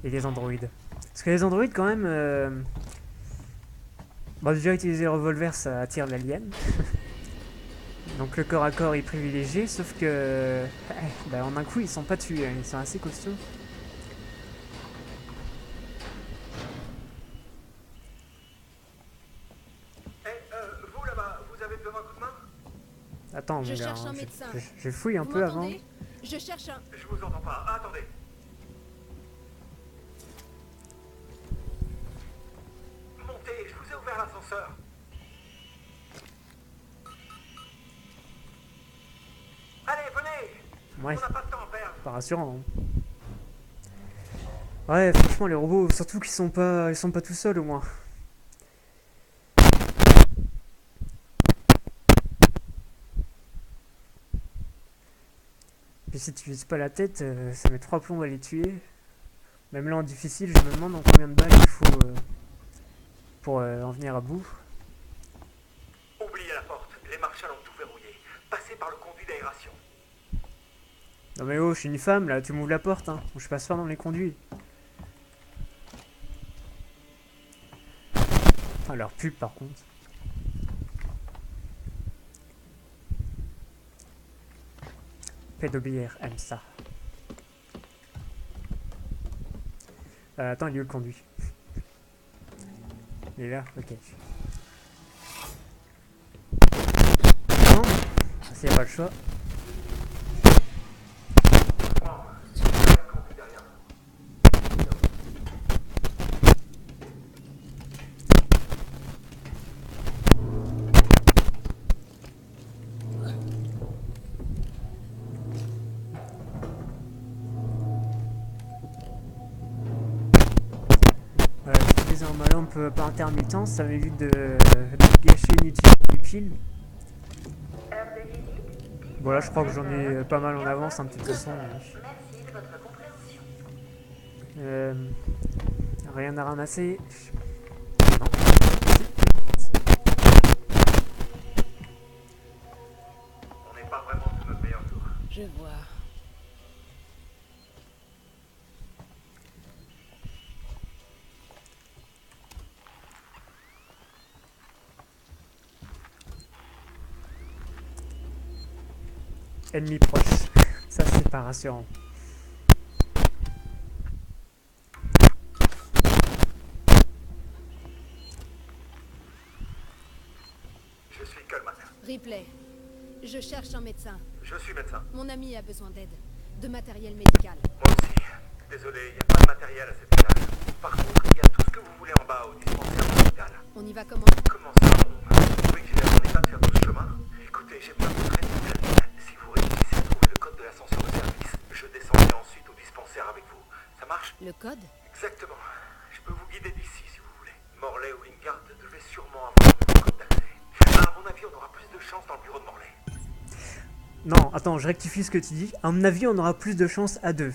et les androïdes. Parce que les androïdes, quand même, Bon, déjà utiliser le revolver, ça attire l'alien. Donc le corps à corps est privilégié, sauf que bah, en un coup ils sont pas tués, hein, ils sont assez costauds. Vous là-bas, vous avez besoin d'un coup de main? Attends mon Je gars, cherche un hein, médecin. je fouille un Vous peu avant. m'entendez? Je cherche un... Je vous entends pas. Ah, attendez. Montez, je vous ai ouvert l'ascenseur. Allez, venez. Ouais, On n'a pas de temps à perdre. pas rassurant. Hein. Ouais, franchement les robots, surtout qu'ils sont pas tout seuls au moins. Puis si tu vises pas la tête, ça met 3 plombs à les tuer. Même là en difficile, je me demande en combien de balles il faut pour en venir à bout. Oubliez la porte. Les marshals ont tout verrouillé. Passez par le conduit d'aération. Non mais oh, je suis une femme là, tu m'ouvres la porte, hein. Je passe pas dans les conduits. Ah, leur pub par contre. Pédobière aime ça. Attends, il est où le conduit? Il est là? Ok. Non, s'il n'y a pas le choix. J'utilise un lampe par intermittence, ça m'évite de gâcher inutilement les piles. Bon là je crois que j'en ai pas mal en avance hein, de toute façon. Merci de votre compréhension. Rien à ramasser. Non. On n'est pas vraiment sous notre meilleur jour. Je vois. Ennemi proche. Ça c'est pas rassurant. Je suis Coleman. Ripley, je cherche un médecin. Je suis médecin. Mon ami a besoin d'aide. De matériel médical. Moi aussi. Désolé, il n'y a pas de matériel à cet étage. Par contre, il y a tout ce que vous voulez en bas au dispensaire de l'hôpital. On y va comment? Comment ça? Vous trouvez que j'ai l'air en état de faire tout ce chemin? Écoutez, j'ai besoin de votre aide. Si vous réussissez à trouver le code de l'ascenseur de service, je descendrai ensuite au dispensaire avec vous. Ça marche? Le code? Exactement. Je peux vous guider d'ici si vous voulez. Morley ou Lingard devaient sûrement avoir le code d'accès. À mon avis, on aura plus de chance dans le bureau de Morley. Non, attends, je rectifie ce que tu dis. À mon avis, on aura plus de chance à deux.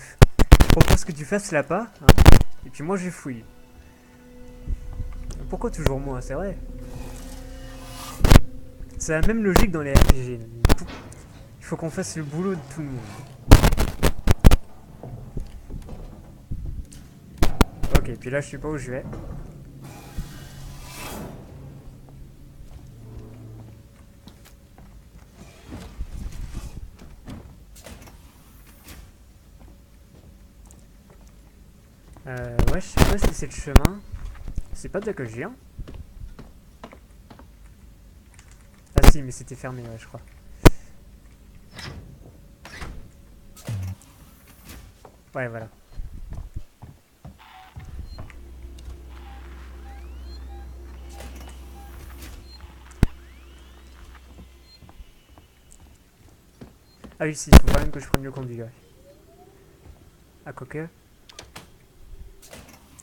Je propose que tu fasses la pas, hein, et puis moi je fouille. Pourquoi toujours moi, c'est vrai? C'est la même logique dans les RPG. Il faut qu'on fasse le boulot de tout le monde. Ok, puis là je sais pas où je vais. Ouais, je sais pas si c'est le chemin. C'est pas de là que je viens. Ah si, mais c'était fermé, ouais, je crois. Ouais, voilà. Ah oui, si, il faut quand même que je prenne le conduit, ouais. Ah, quoique.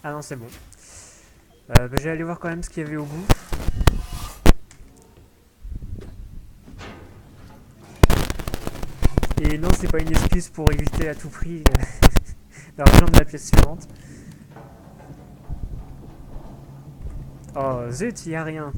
Ah non, c'est bon. Bah, je vais aller voir quand même ce qu'il y avait au bout. Et non, c'est pas une excuse pour éviter à tout prix la rejoindre la pièce suivante. Oh zut, y a rien.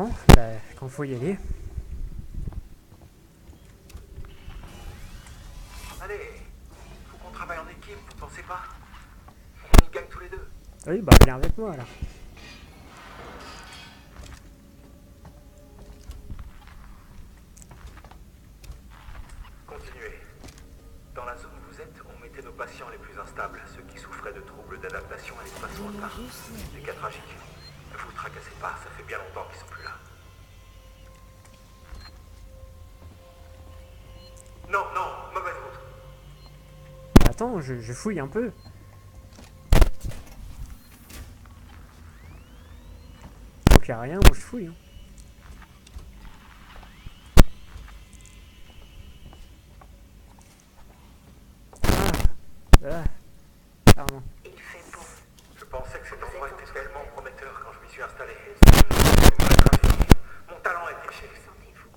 Bon, bah, quand faut y aller. Allez, faut qu'on travaille en équipe, vous pensez pas? On y gagne tous les deux. Oui, bah viens avec moi alors. Continuez. Dans la zone où vous êtes, on mettait nos patients les plus instables, ceux qui souffraient de troubles d'adaptation à l'espace lointain. Des cas tragiques. Ne vous tracassez pas, ça fait bien longtemps qu'ils sont plus là. Non, non, mauvaise route. Attends, je fouille un peu. Donc y a rien, moi je fouille. Hein. Pardon. Il fait beau. Je pensais que cet endroit était tellement prometteur quand je m'y suis installé. Mon talent est caché. Sentez-vous.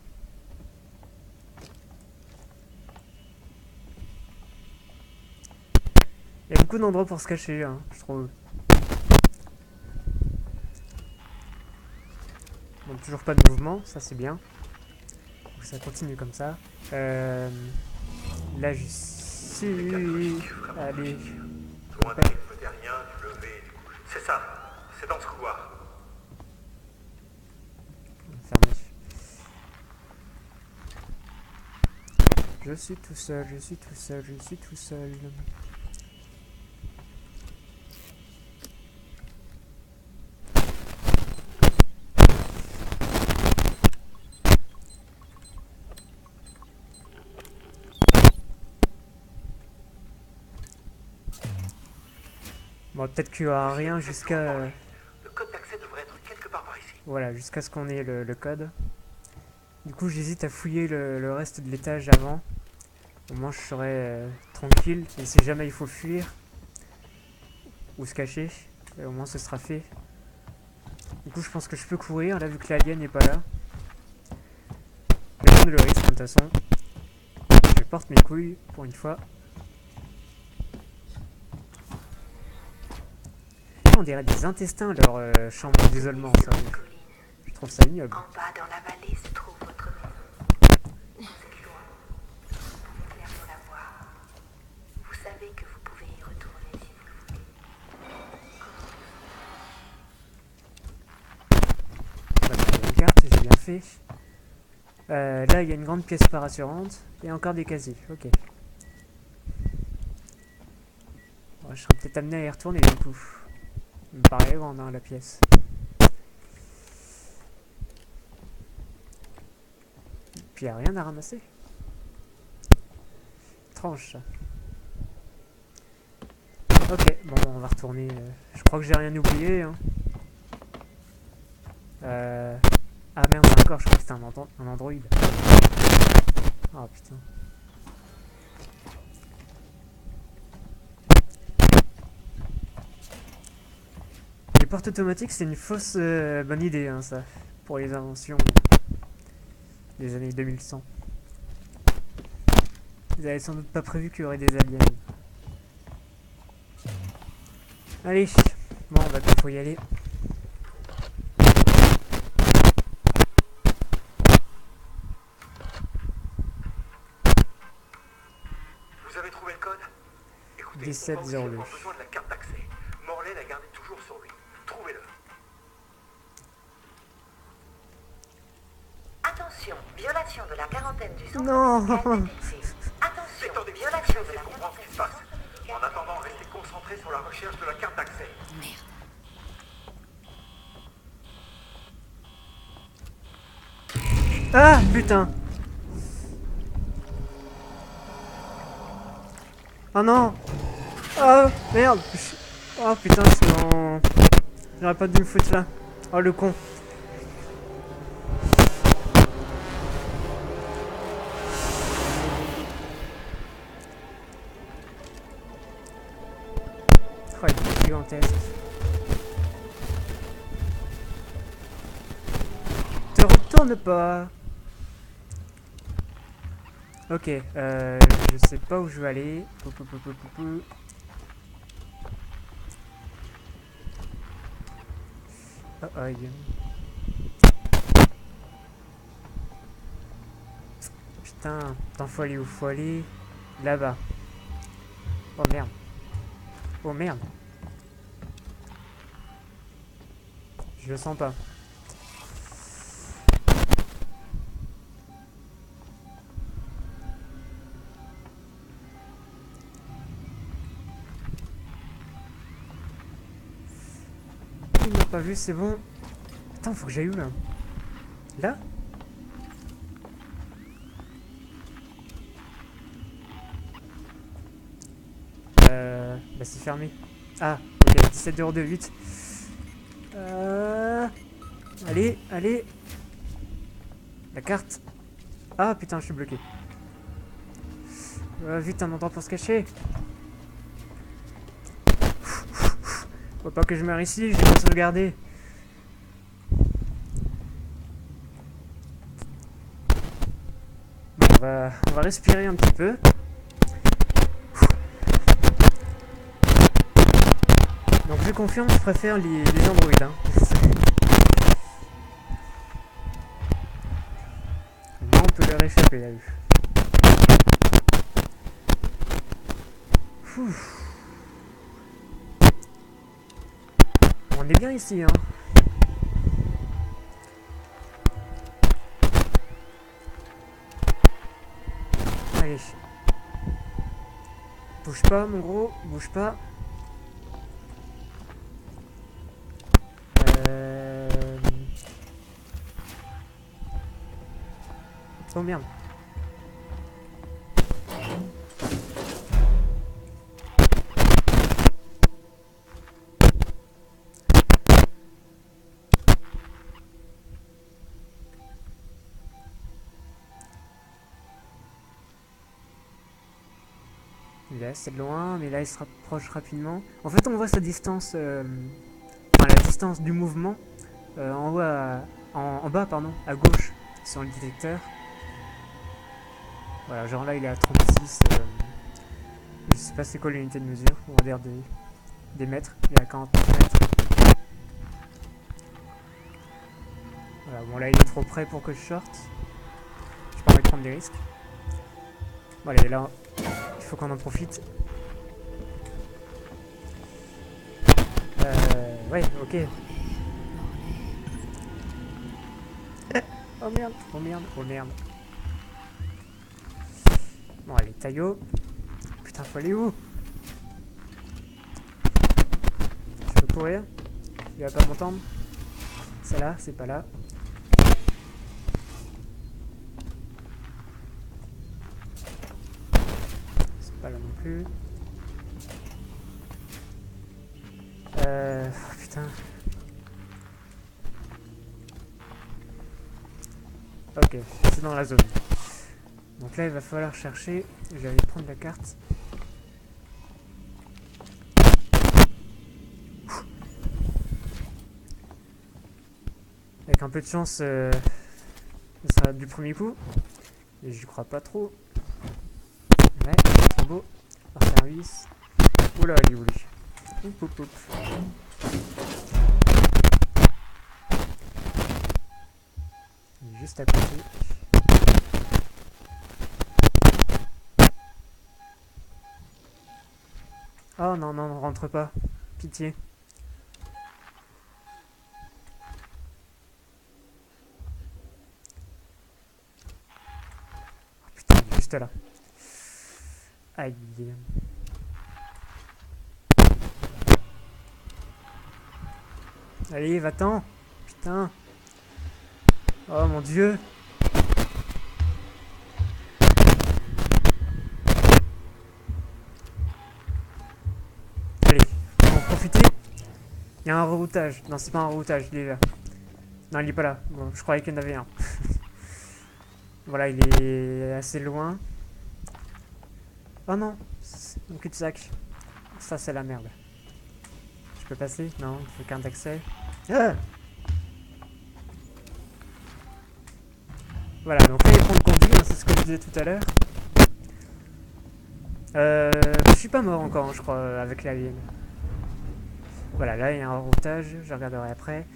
Il y a beaucoup d'endroits pour se cacher, hein, je trouve. Bon, toujours pas de mouvement, ça c'est bien. Donc ça continue comme ça. Là, j'y suis. Allez. Loin d'un rythme terrien, du lever et du coucher. C'est ça, c'est dans ce couloir. Fermé. Je suis tout seul, je suis tout seul, je suis tout seul. Bon, peut-être qu'il n'y aura rien jusqu'à... Le code d'accès devrait être quelque part par ici. Voilà, jusqu'à ce qu'on ait le code. Du coup, j'hésite à fouiller le reste de l'étage avant. Au moins, je serai tranquille. Et si jamais il faut fuir ou se cacher, au moins ce sera fait. Du coup, je pense que je peux courir, là, vu que l'alien n'est pas là. Je vais prendre le risque, de toute façon. Je porte mes couilles, pour une fois. On dirait des intestins, leur chambre d'isolement, ça. Je trouve ça ignoble. En bas dans la vallée se trouve votre maison. Vous êtes loin. Vous pouvez clairement la voir. Vous savez que vous pouvez y retourner si vous le voulez. On va prendre une carte, j'ai bien fait. Là, il y a une grande pièce pas rassurante. Et encore des casiers, ok. Bon, je serais peut-être amené à y retourner du coup. Il me paraît grande, hein, la pièce. Puis il n'y a rien à ramasser. Étrange ça. Ok, bon, on va retourner. Je crois que j'ai rien oublié. Hein. Ah merde, d'accord, je crois que c'était un Android. Oh putain. Les portes automatiques, c'est une fausse bonne idée, hein, ça. Pour les inventions des années 2100. Ils avaient sans doute pas prévu qu'il y aurait des aliens. Allez, bon, bah, il faut y aller. Vous avez trouvé le code? Écoutez, 1702. on va aussi avoir besoin de la carte d'accès. Morley la gardait toujours sur lui. Trouvez-le. Attention, violation de la quarantaine du centre Non. médical détectée. Attention, Détendez-vous, violation de essayez la de comprendre ce qui se passe. En attendant, restez concentrés sur la recherche de la carte d'accès. Ah putain. Oh non. Oh merde. Oh putain, sinon... J'aurais pas dû me foutre là. Oh le con. Oh, il est gigantesque. Te retourne pas. Ok, je sais pas où je vais aller. Oh, aïe. Putain, attends, faut aller où? Faut aller là-bas. Oh merde. Oh merde. Je le sens pas. Il m'a pas vu, c'est bon. Attends, faut que j'aille où là? Là? Bah c'est fermé. Ah, ok, 17h08. Allez, allez. La carte. Ah putain, je suis bloqué. Vite, un endroit pour se cacher. Faut pas que je meure ici, j'ai pas sauvegardé. Bon, on va respirer un petit peu. Donc je confirme, je préfère les Android. Hein. Là, on peut leur échapper, là. On est bien ici, hein. Allez. Bouge pas, mon gros, bouge pas. Oh merde. Il est assez loin, mais là il se rapproche rapidement. En fait, on voit sa distance, enfin la distance du mouvement en haut en bas, pardon, à gauche sur le détecteur. Voilà, genre là il est à 36. Je sais pas c'est quoi l'unité de mesure, on va dire des mètres. Il est à 49 mètres. Voilà, bon là il est trop près pour que je sorte. J'ai pas envie de prendre des risques. Bon allez, là il faut qu'on en profite. Ouais, ok. Oh merde, oh merde, oh merde. Bon allez, Taillot. Putain, faut aller où? Je peux courir? Il va pas m'entendre? C'est là, c'est pas là. C'est pas là non plus. Putain. Ok, c'est dans la zone. Donc là, il va falloir chercher. Je vais aller prendre la carte. Avec un peu de chance, ça sera du premier coup. Et j'y crois pas trop. Ouais, trop beau. Par service. Oula, il est où lui? Oup, oup, oup. Il est juste à côté. Oh non, non, ne rentre pas. Pitié. Oh, putain, il est juste là. Aïe. Allez, va-t'en. Putain. Oh mon dieu. Allez, on va en profiter. Il y a un reroutage. Non, c'est pas un reroutage, il est là. Non, il est pas là. Bon, je croyais qu'il y en avait un. Voilà, il est assez loin. Oh non, mon cul-de-sac. Ça, c'est la merde. Je peux passer? Non, il faut carte d'accès. Ah! Voilà, donc là, il prend le conduit, hein, c'est ce que je disais tout à l'heure. Je suis pas mort encore, hein, je crois, avec l'alien. Voilà, là, il y a un reroutage, je regarderai après.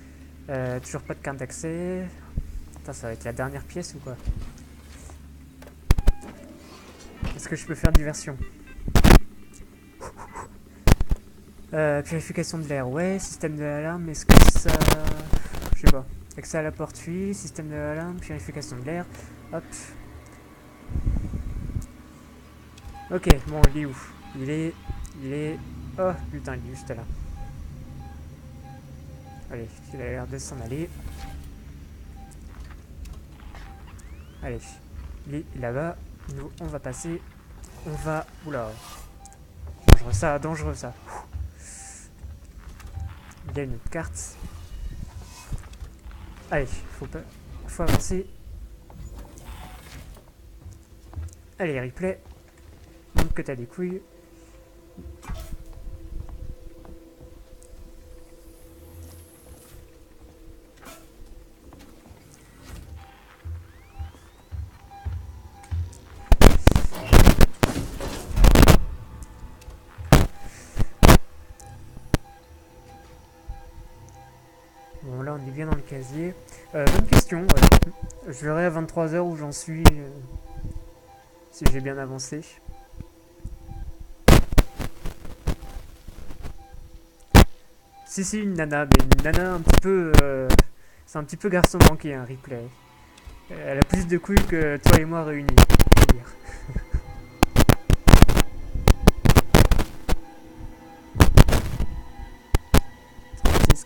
Toujours pas de carte d'accès. Putain, ça va être la dernière pièce ou quoi? Est-ce que je peux faire diversion? Purification de l'air, ouais. Système de l'alarme, est-ce que ça... Je sais pas. Accès à la porte, oui. Système de l'alarme, purification de l'air. Hop. Ok, bon, il est où? Il est... Oh, putain, il est juste là. Allez, il a l'air de s'en aller. Allez, il est là-bas. Nous, on va passer. On va... Oula. Dangereux ça. Il y a une autre carte. Allez, faut avancer. Allez, replay. Montre que t'as des couilles. Bon, là, on est bien dans le casier. Bonne question. Je verrai à 23 h où j'en suis. Si j'ai bien avancé. Si, une nana, mais une nana un petit peu... c'est un petit peu garçon manqué, un replay. Elle a plus de couilles que toi et moi réunis, je veux dire.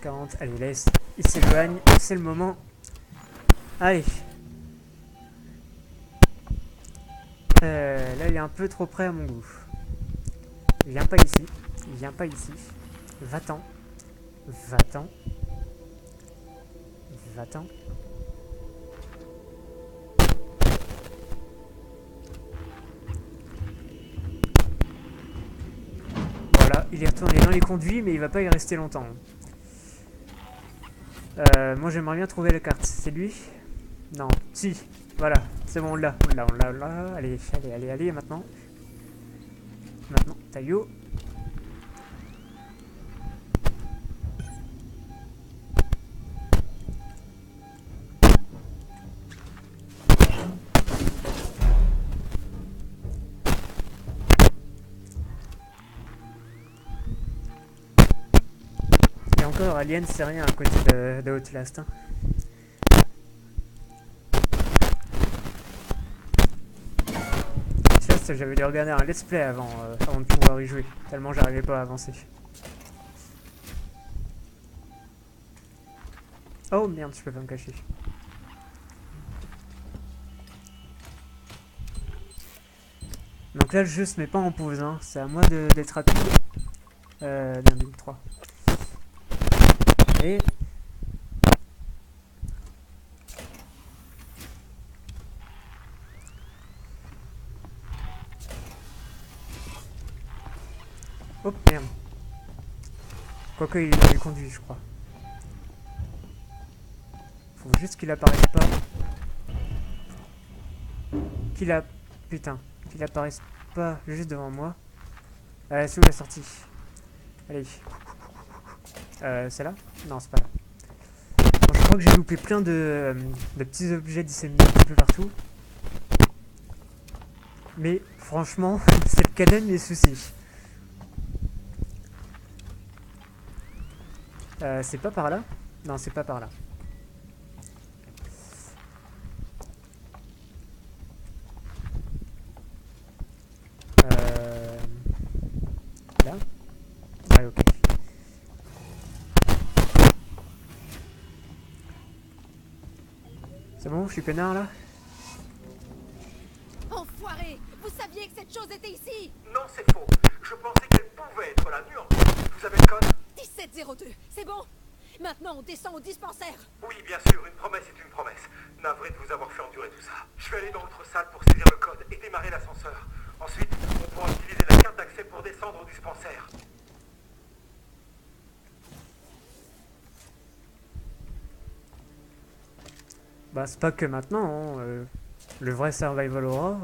40, allez, laisse, il s'éloigne, c'est le moment. Allez. Là, il est un peu trop près à mon goût. Viens pas ici, Va-t'en. Voilà, il est retourné dans les conduits, mais il va pas y rester longtemps. Moi j'aimerais bien trouver la carte. C'est lui? Non. Si. Voilà. C'est bon, on l'a. Allez, maintenant. Taillot. Et encore, Alien, c'est rien à côté de Outlast. Hein. J'avais dû regarder un let's play avant de pouvoir y jouer, tellement j'arrivais pas à avancer. Oh merde, je peux pas me cacher. Donc là le jeu se met pas en pause, hein. C'est à moi d'être rapide. Bien 2, 3. Et... Oh merde. Quoique il est conduit, je crois. Faut juste qu'il apparaisse pas. Putain. Qu'il apparaisse pas juste devant moi. C'est où la sortie? Allez. C'est là? Non, c'est pas là. Bon, je crois que j'ai loupé plein de petits objets disséminés un peu partout. Mais franchement, c'est le cadet de mes soucis. C'est pas par là? Non, c'est pas par là. Là? Ah, ok. C'est bon, je suis peinard là? Enfoiré! Vous saviez que cette chose était ici! Non, c'est faux. Je pensais qu'elle pouvait être là, nuance. Vous avez le code? 1702, c'est bon? Maintenant, on descend au dispensaire. Oui, bien sûr, une promesse est une promesse. Navré de vous avoir fait endurer tout ça. Je vais aller dans votre salle pour saisir le code et démarrer l'ascenseur. Ensuite, on pourra utiliser la carte d'accès pour descendre au dispensaire. Bah, c'est pas que maintenant, hein. Le vrai Survival Horror,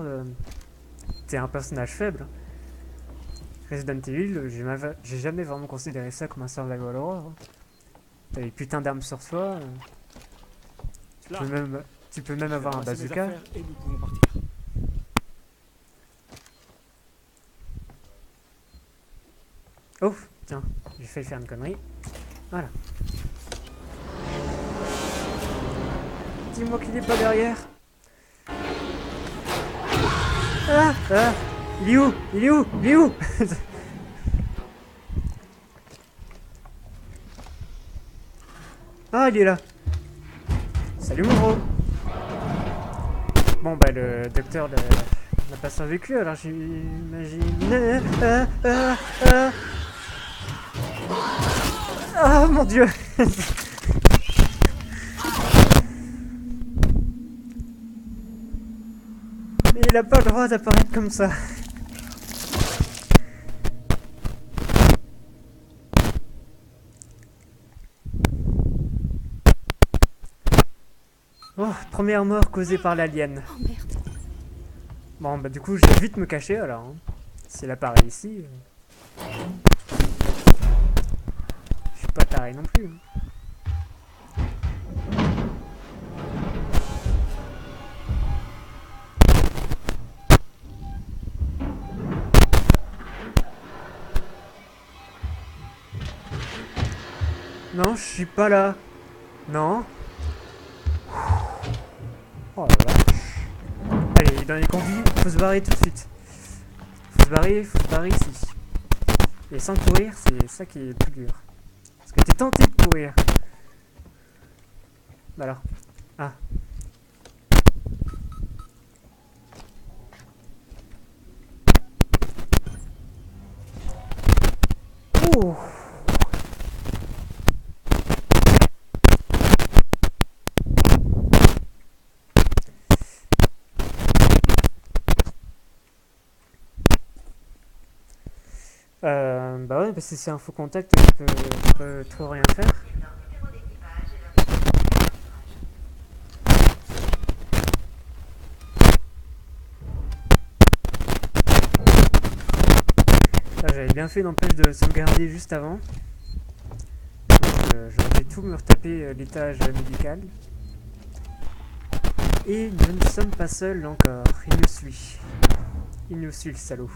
t'es un personnage faible. Resident Evil, j'ai jamais vraiment considéré ça comme un Survival Horror. Hein. T'as des putains d'armes sur soi. Tu peux même avoir un bazooka. Et nous pouvons partir. Oh, tiens, j'ai failli faire une connerie. Voilà. Dis-moi qu'il est pas derrière. Ah, ah, il est où? Il est où? Il est où? Ah, il est là. Salut mon gros. Bon bah le docteur n'a pas survécu, alors j'imagine... Ah mon dieu. Il a pas le droit d'apparaître comme ça. Oh, première mort causée par l'alien. Oh merde. Bon bah du coup je vais vite me cacher alors. Hein. S'il apparaît ici... Je suis pas taré non plus. Hein. Non, je suis pas là. Non. Oh la vache. Allez, dans les conduits, faut se barrer tout de suite. Faut se barrer ici. Et sans courir, c'est ça qui est le plus dur. Parce que t'es tenté de courir. Bah alors. Ah. Oh. Bah ouais, parce que c'est un faux contact, je peux trop rien faire. J'avais bien fait n'empêche de sauvegarder juste avant. J'aurais dû tout me retaper l'étage médical. Et nous ne sommes pas seuls encore, il nous suit. Il nous suit le salaud.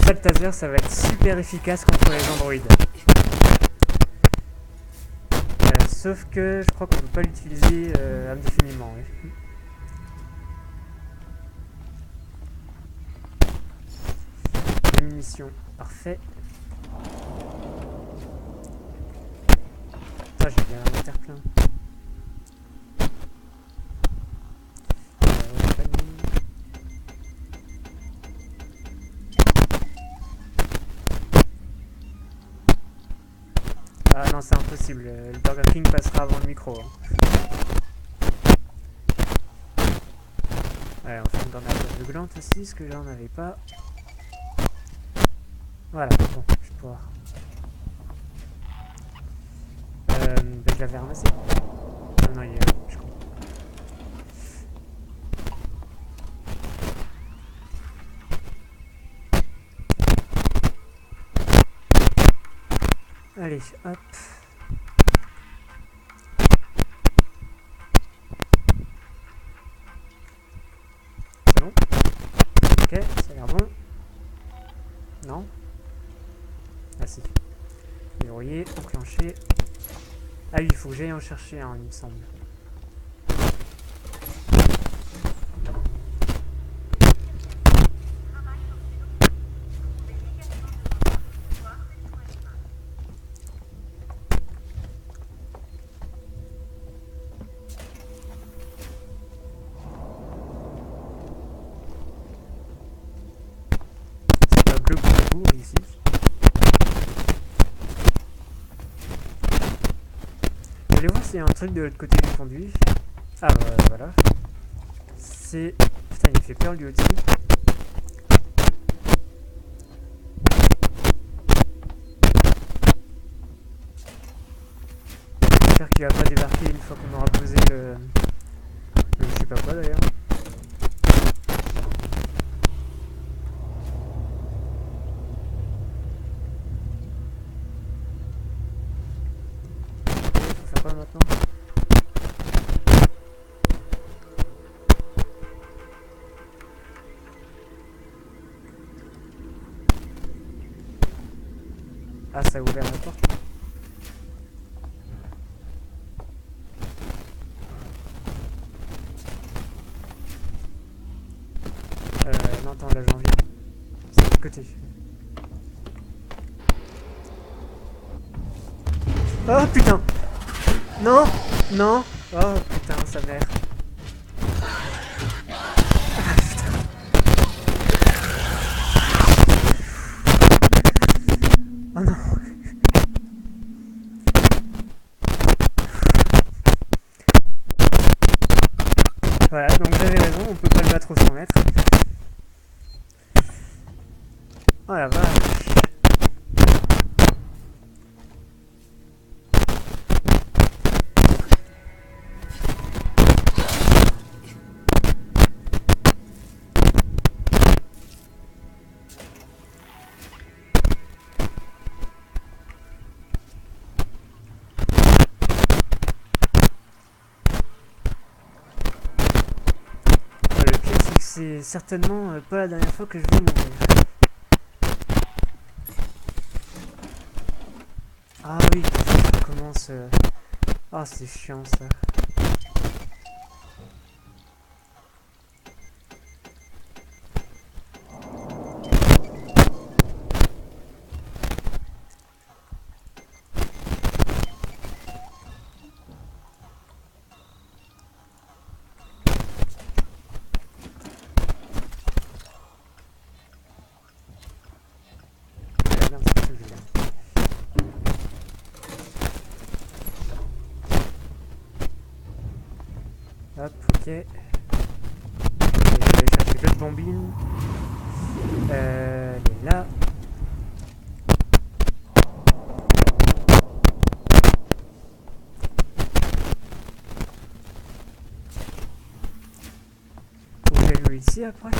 Ça, le taser, ça va être super efficace contre les androïdes. Sauf que je crois qu'on ne peut pas l'utiliser indéfiniment. Oui. Des munitions, parfait. Ah, j'ai bien un terre plein. Ah non, c'est impossible. Le Burger King passera avant le micro. Hein. Ouais, on fait une grenade de glante aussi, ce que j'en avais pas. Voilà, bon, je vais pouvoir. Ben, je l'avais ramassé. Ah non, il est là, je crois. Allez, hop. C'est bon. Ok, ça a l'air bon. Non. Ah si. Verrouillé, enclenché. Ah oui, il faut que j'aille en chercher un, il me semble. Ici. Je vais voir s'il y a un truc de l'autre côté du conduit. Ah bah, voilà. C'est... Putain, il fait peur lui aussi. J'espère qu'il va pas débarquer une fois qu'on aura posé le... Je sais pas quoi d'ailleurs. Maintenant. Ah, ça a ouvert la porte. Non, attends, là j'en viens. C'est de l'autre côté. Oh putain! Non! Non! Oh putain, sa mère. Ah putain. Oh non! Voilà, donc j'avais raison, on peut pas le battre au 100 mètres. Oh la vache! Le pire, c'est que c'est certainement pas la dernière fois que je vais mourir. Ah oui, ça commence. Ah, c'est chiant ça. Ah, merde, c'est celui-là. Hop, ok. Et je vais aller chercher l'autre bombine. Elle est là. Faut que j'aille lui ici après.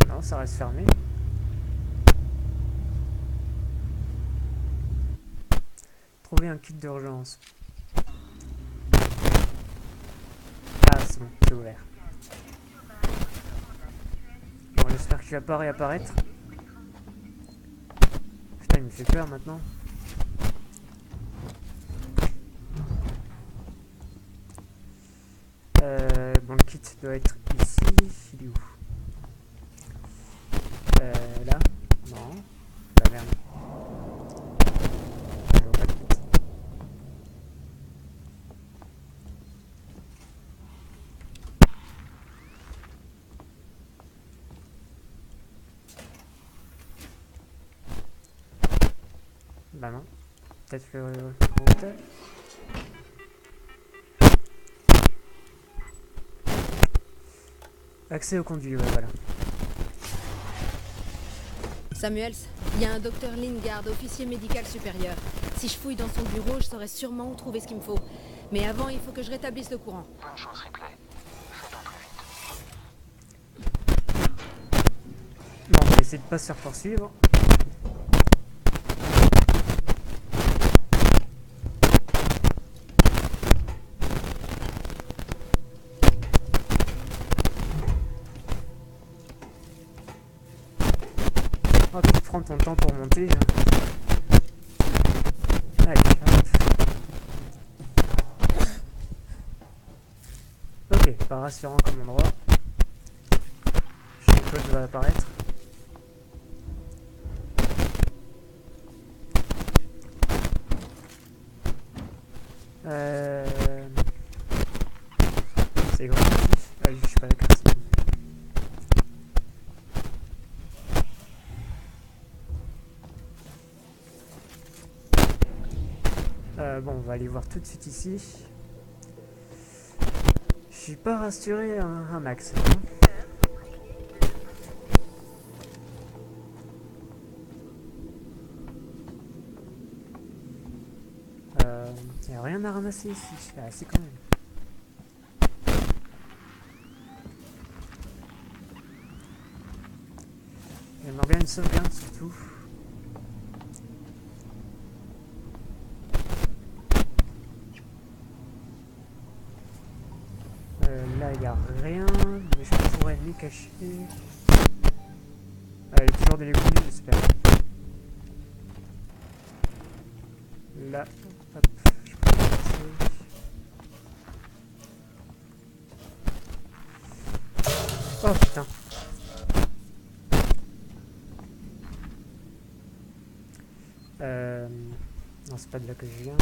Non, ça reste fermé. Trouver un kit d'urgence. Ah, c'est bon, c'est ouvert. Bon, j'espère qu'il va pas réapparaître. Putain, il me fait peur maintenant. Bon, le kit doit être ici. Il est où? Là? Non. Bah merde. Je vois pas de kit. Bah non. Peut-être le routeur. Accès au conduit, ouais, voilà. Samuels, il y a un docteur Lingard, officier médical supérieur. Si je fouille dans son bureau, je saurai sûrement où trouver ce qu'il me faut. Mais avant, il faut que je rétablisse le courant. Bonne chance, Ripley. Faites au plus vite. Bon, on va essayer de pas se faire poursuivre. Oh, tu prends ton temps pour monter. Hein. Allez, hop. Ok, pas rassurant comme endroit. Jean-Claude va apparaître. C'est grand ici. Ah, je suis pas d'accord. Bon, on va aller voir tout de suite ici. Je suis pas rassuré un max. Hein. Y a rien à ramasser ici. Ah, c'est quand même. J'aimerais bien une sauvegarde surtout. Là Là, il n'y a rien, mais je pourrais m'y cacher. Ah, il y a toujours des légumes, j'espère. Là, hop, je peux passer. Oh putain. Non, c'est pas de là que je viens.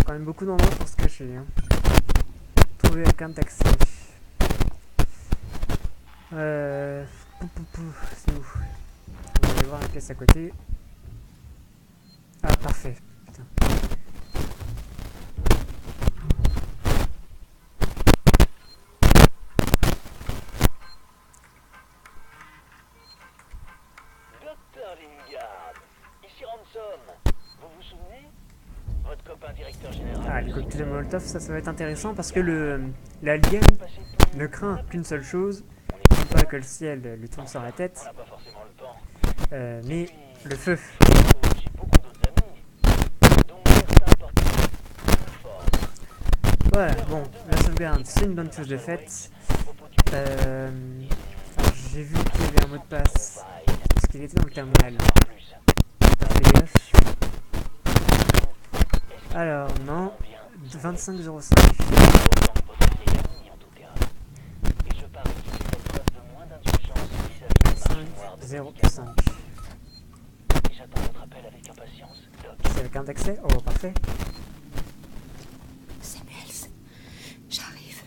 Quand même beaucoup d'endroits pour se cacher. Hein. Trouver quelqu'un d'accès. C'est où? On va aller voir une pièce à côté. Ah, parfait. Putain. Docteur Lingard, ici Ransom. Vous vous souvenez? Votre copain directeur général. Ah, les cocktails Molotov, ça va être intéressant parce que l'alien ne craint qu'une seule chose, non pas que le ciel lui tombe sur la tête, On n'a pas forcément le temps. mais le feu. J'ai beaucoup d'autres amis, dont certains portent uniforme. Voilà, bon, la sauvegarde, c'est une bonne chose de faite. Alors, j'ai vu qu'il y avait un mot de passe, parce qu'il était dans le terminal. Pas fait gaffe. Alors, non, 25,05. 5,05. J'attends votre appel avec impatience, Doc. C'est avec un d'accès? Oh, parfait. Samuels, j'arrive.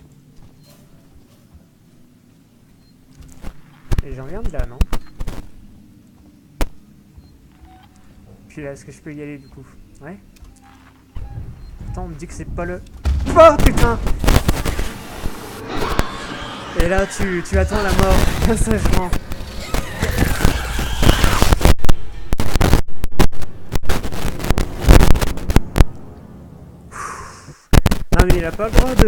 Et j'en viens de là, non? Puis là, est-ce que je peux y aller du coup? Ouais. Attends, on me dit que c'est pas le... Oh putain! Et là, tu attends la mort, bien sagement. Non mais il a pas le droit de...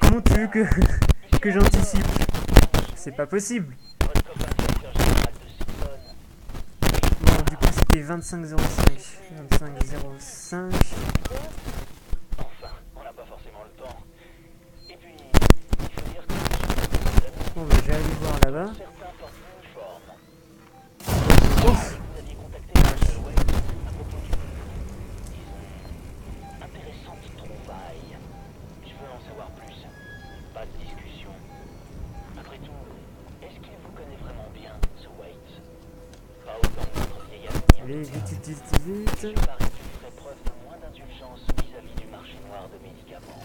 Comment tu veux que j'anticipe? C'est pas possible. Bon, du coup c'était 25,05. 25,05. Enfin, on n'a pas forcément le temps. Et puis, il faut dire que Bon bah j'ai allé voir là-bas. certains portent l'uniforme. Ouf. Vous aviez contacté Marshall Wade à propos du... Disons... intéressante trouvaille. Je veux en savoir plus. Pas de discussion. Après tout, est-ce qu'il vous connaît vraiment bien, ce Waits? Pas autant que notre vieil ami. Allez, vite, vite, vite, Il vite. paraît qu'il ferait preuve de moins d'indulgence vis-à-vis du marché noir de médicaments.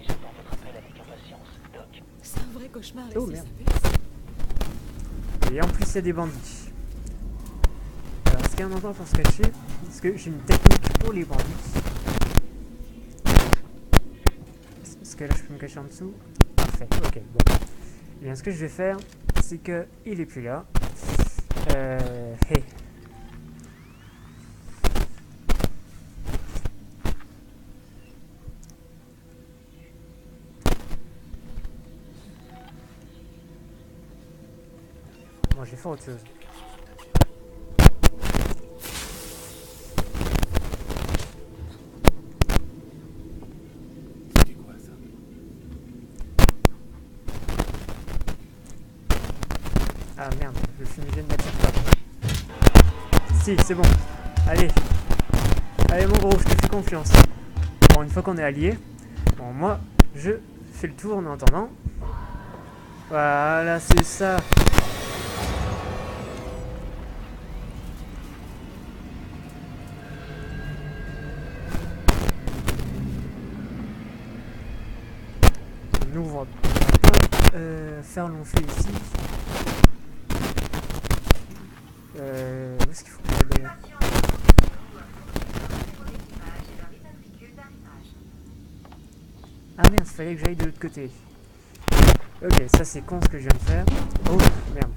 J'attends votre appel avec impatience, Doc. C'est un vrai cauchemar, Oh, ici, merde. Samuels. Et en plus il y a des bandits. Alors est-ce qu'il y a un endroit pour se cacher? Est-ce que j'ai une technique pour les bandits? Est-ce que là je peux me cacher en dessous? Parfait, ok, bon. Et bien ce que je vais faire, c'est que il est plus là. Hey. Bon, j'ai fait autre chose. C'était quoi ça? Ah merde, le fumigène n'attire pas. Si, c'est bon. Allez. Allez mon gros, je te fais confiance. Bon, une fois qu'on est alliés, bon, moi, je fais le tour en attendant. Voilà, c'est ça. On ouvre pas. Faire long feu ici. Où est-ce qu'il faut que j'aille? Ah merde, il fallait que j'aille de l'autre côté. Ok, ça c'est con ce que je viens de faire. Oh merde.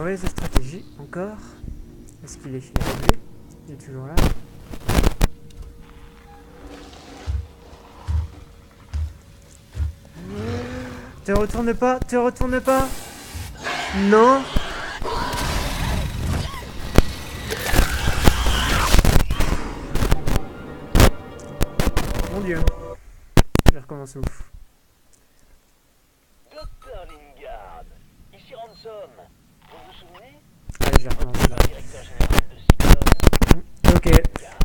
mauvaise stratégie, encore. Est-ce qu'il est réglé? Il est toujours là. Te retourne pas, te retourne pas. Non. Mon Dieu. Je recommence ouf. Docteur Lingard, ici Ransom. Vous vous souvenez? Allez, je recommence là. Directeur général de Seacom. Ok.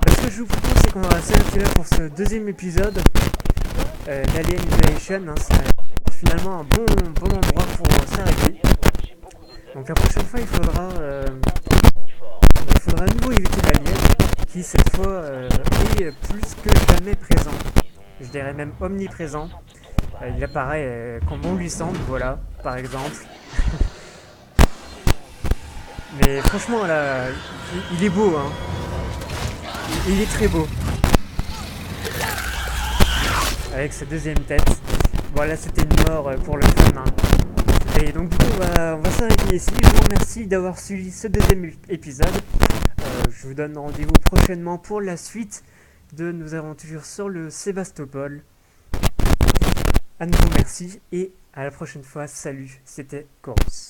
Ce que je vous propose, c'est qu'on va s'arrêter là pour ce deuxième épisode d'Alien Isolation. Hein, c'est finalement un bon endroit pour s'arrêter. Donc la prochaine fois, il faudra à nouveau éviter l'alien, qui cette fois est plus que jamais présent. Je dirais même omniprésent. Il apparaît quand bon lui semble, voilà, par exemple. Mais franchement, là, il est beau, hein. Il est très beau. Avec sa deuxième tête. Voilà, c'était une mort pour le fun, hein. Et donc du coup, on va s'arrêter ici. Je vous remercie d'avoir suivi ce deuxième épisode. Je vous donne rendez-vous prochainement pour la suite de nos aventures sur le Sébastopol. À nouveau merci et à la prochaine fois. Salut, c'était Chorus.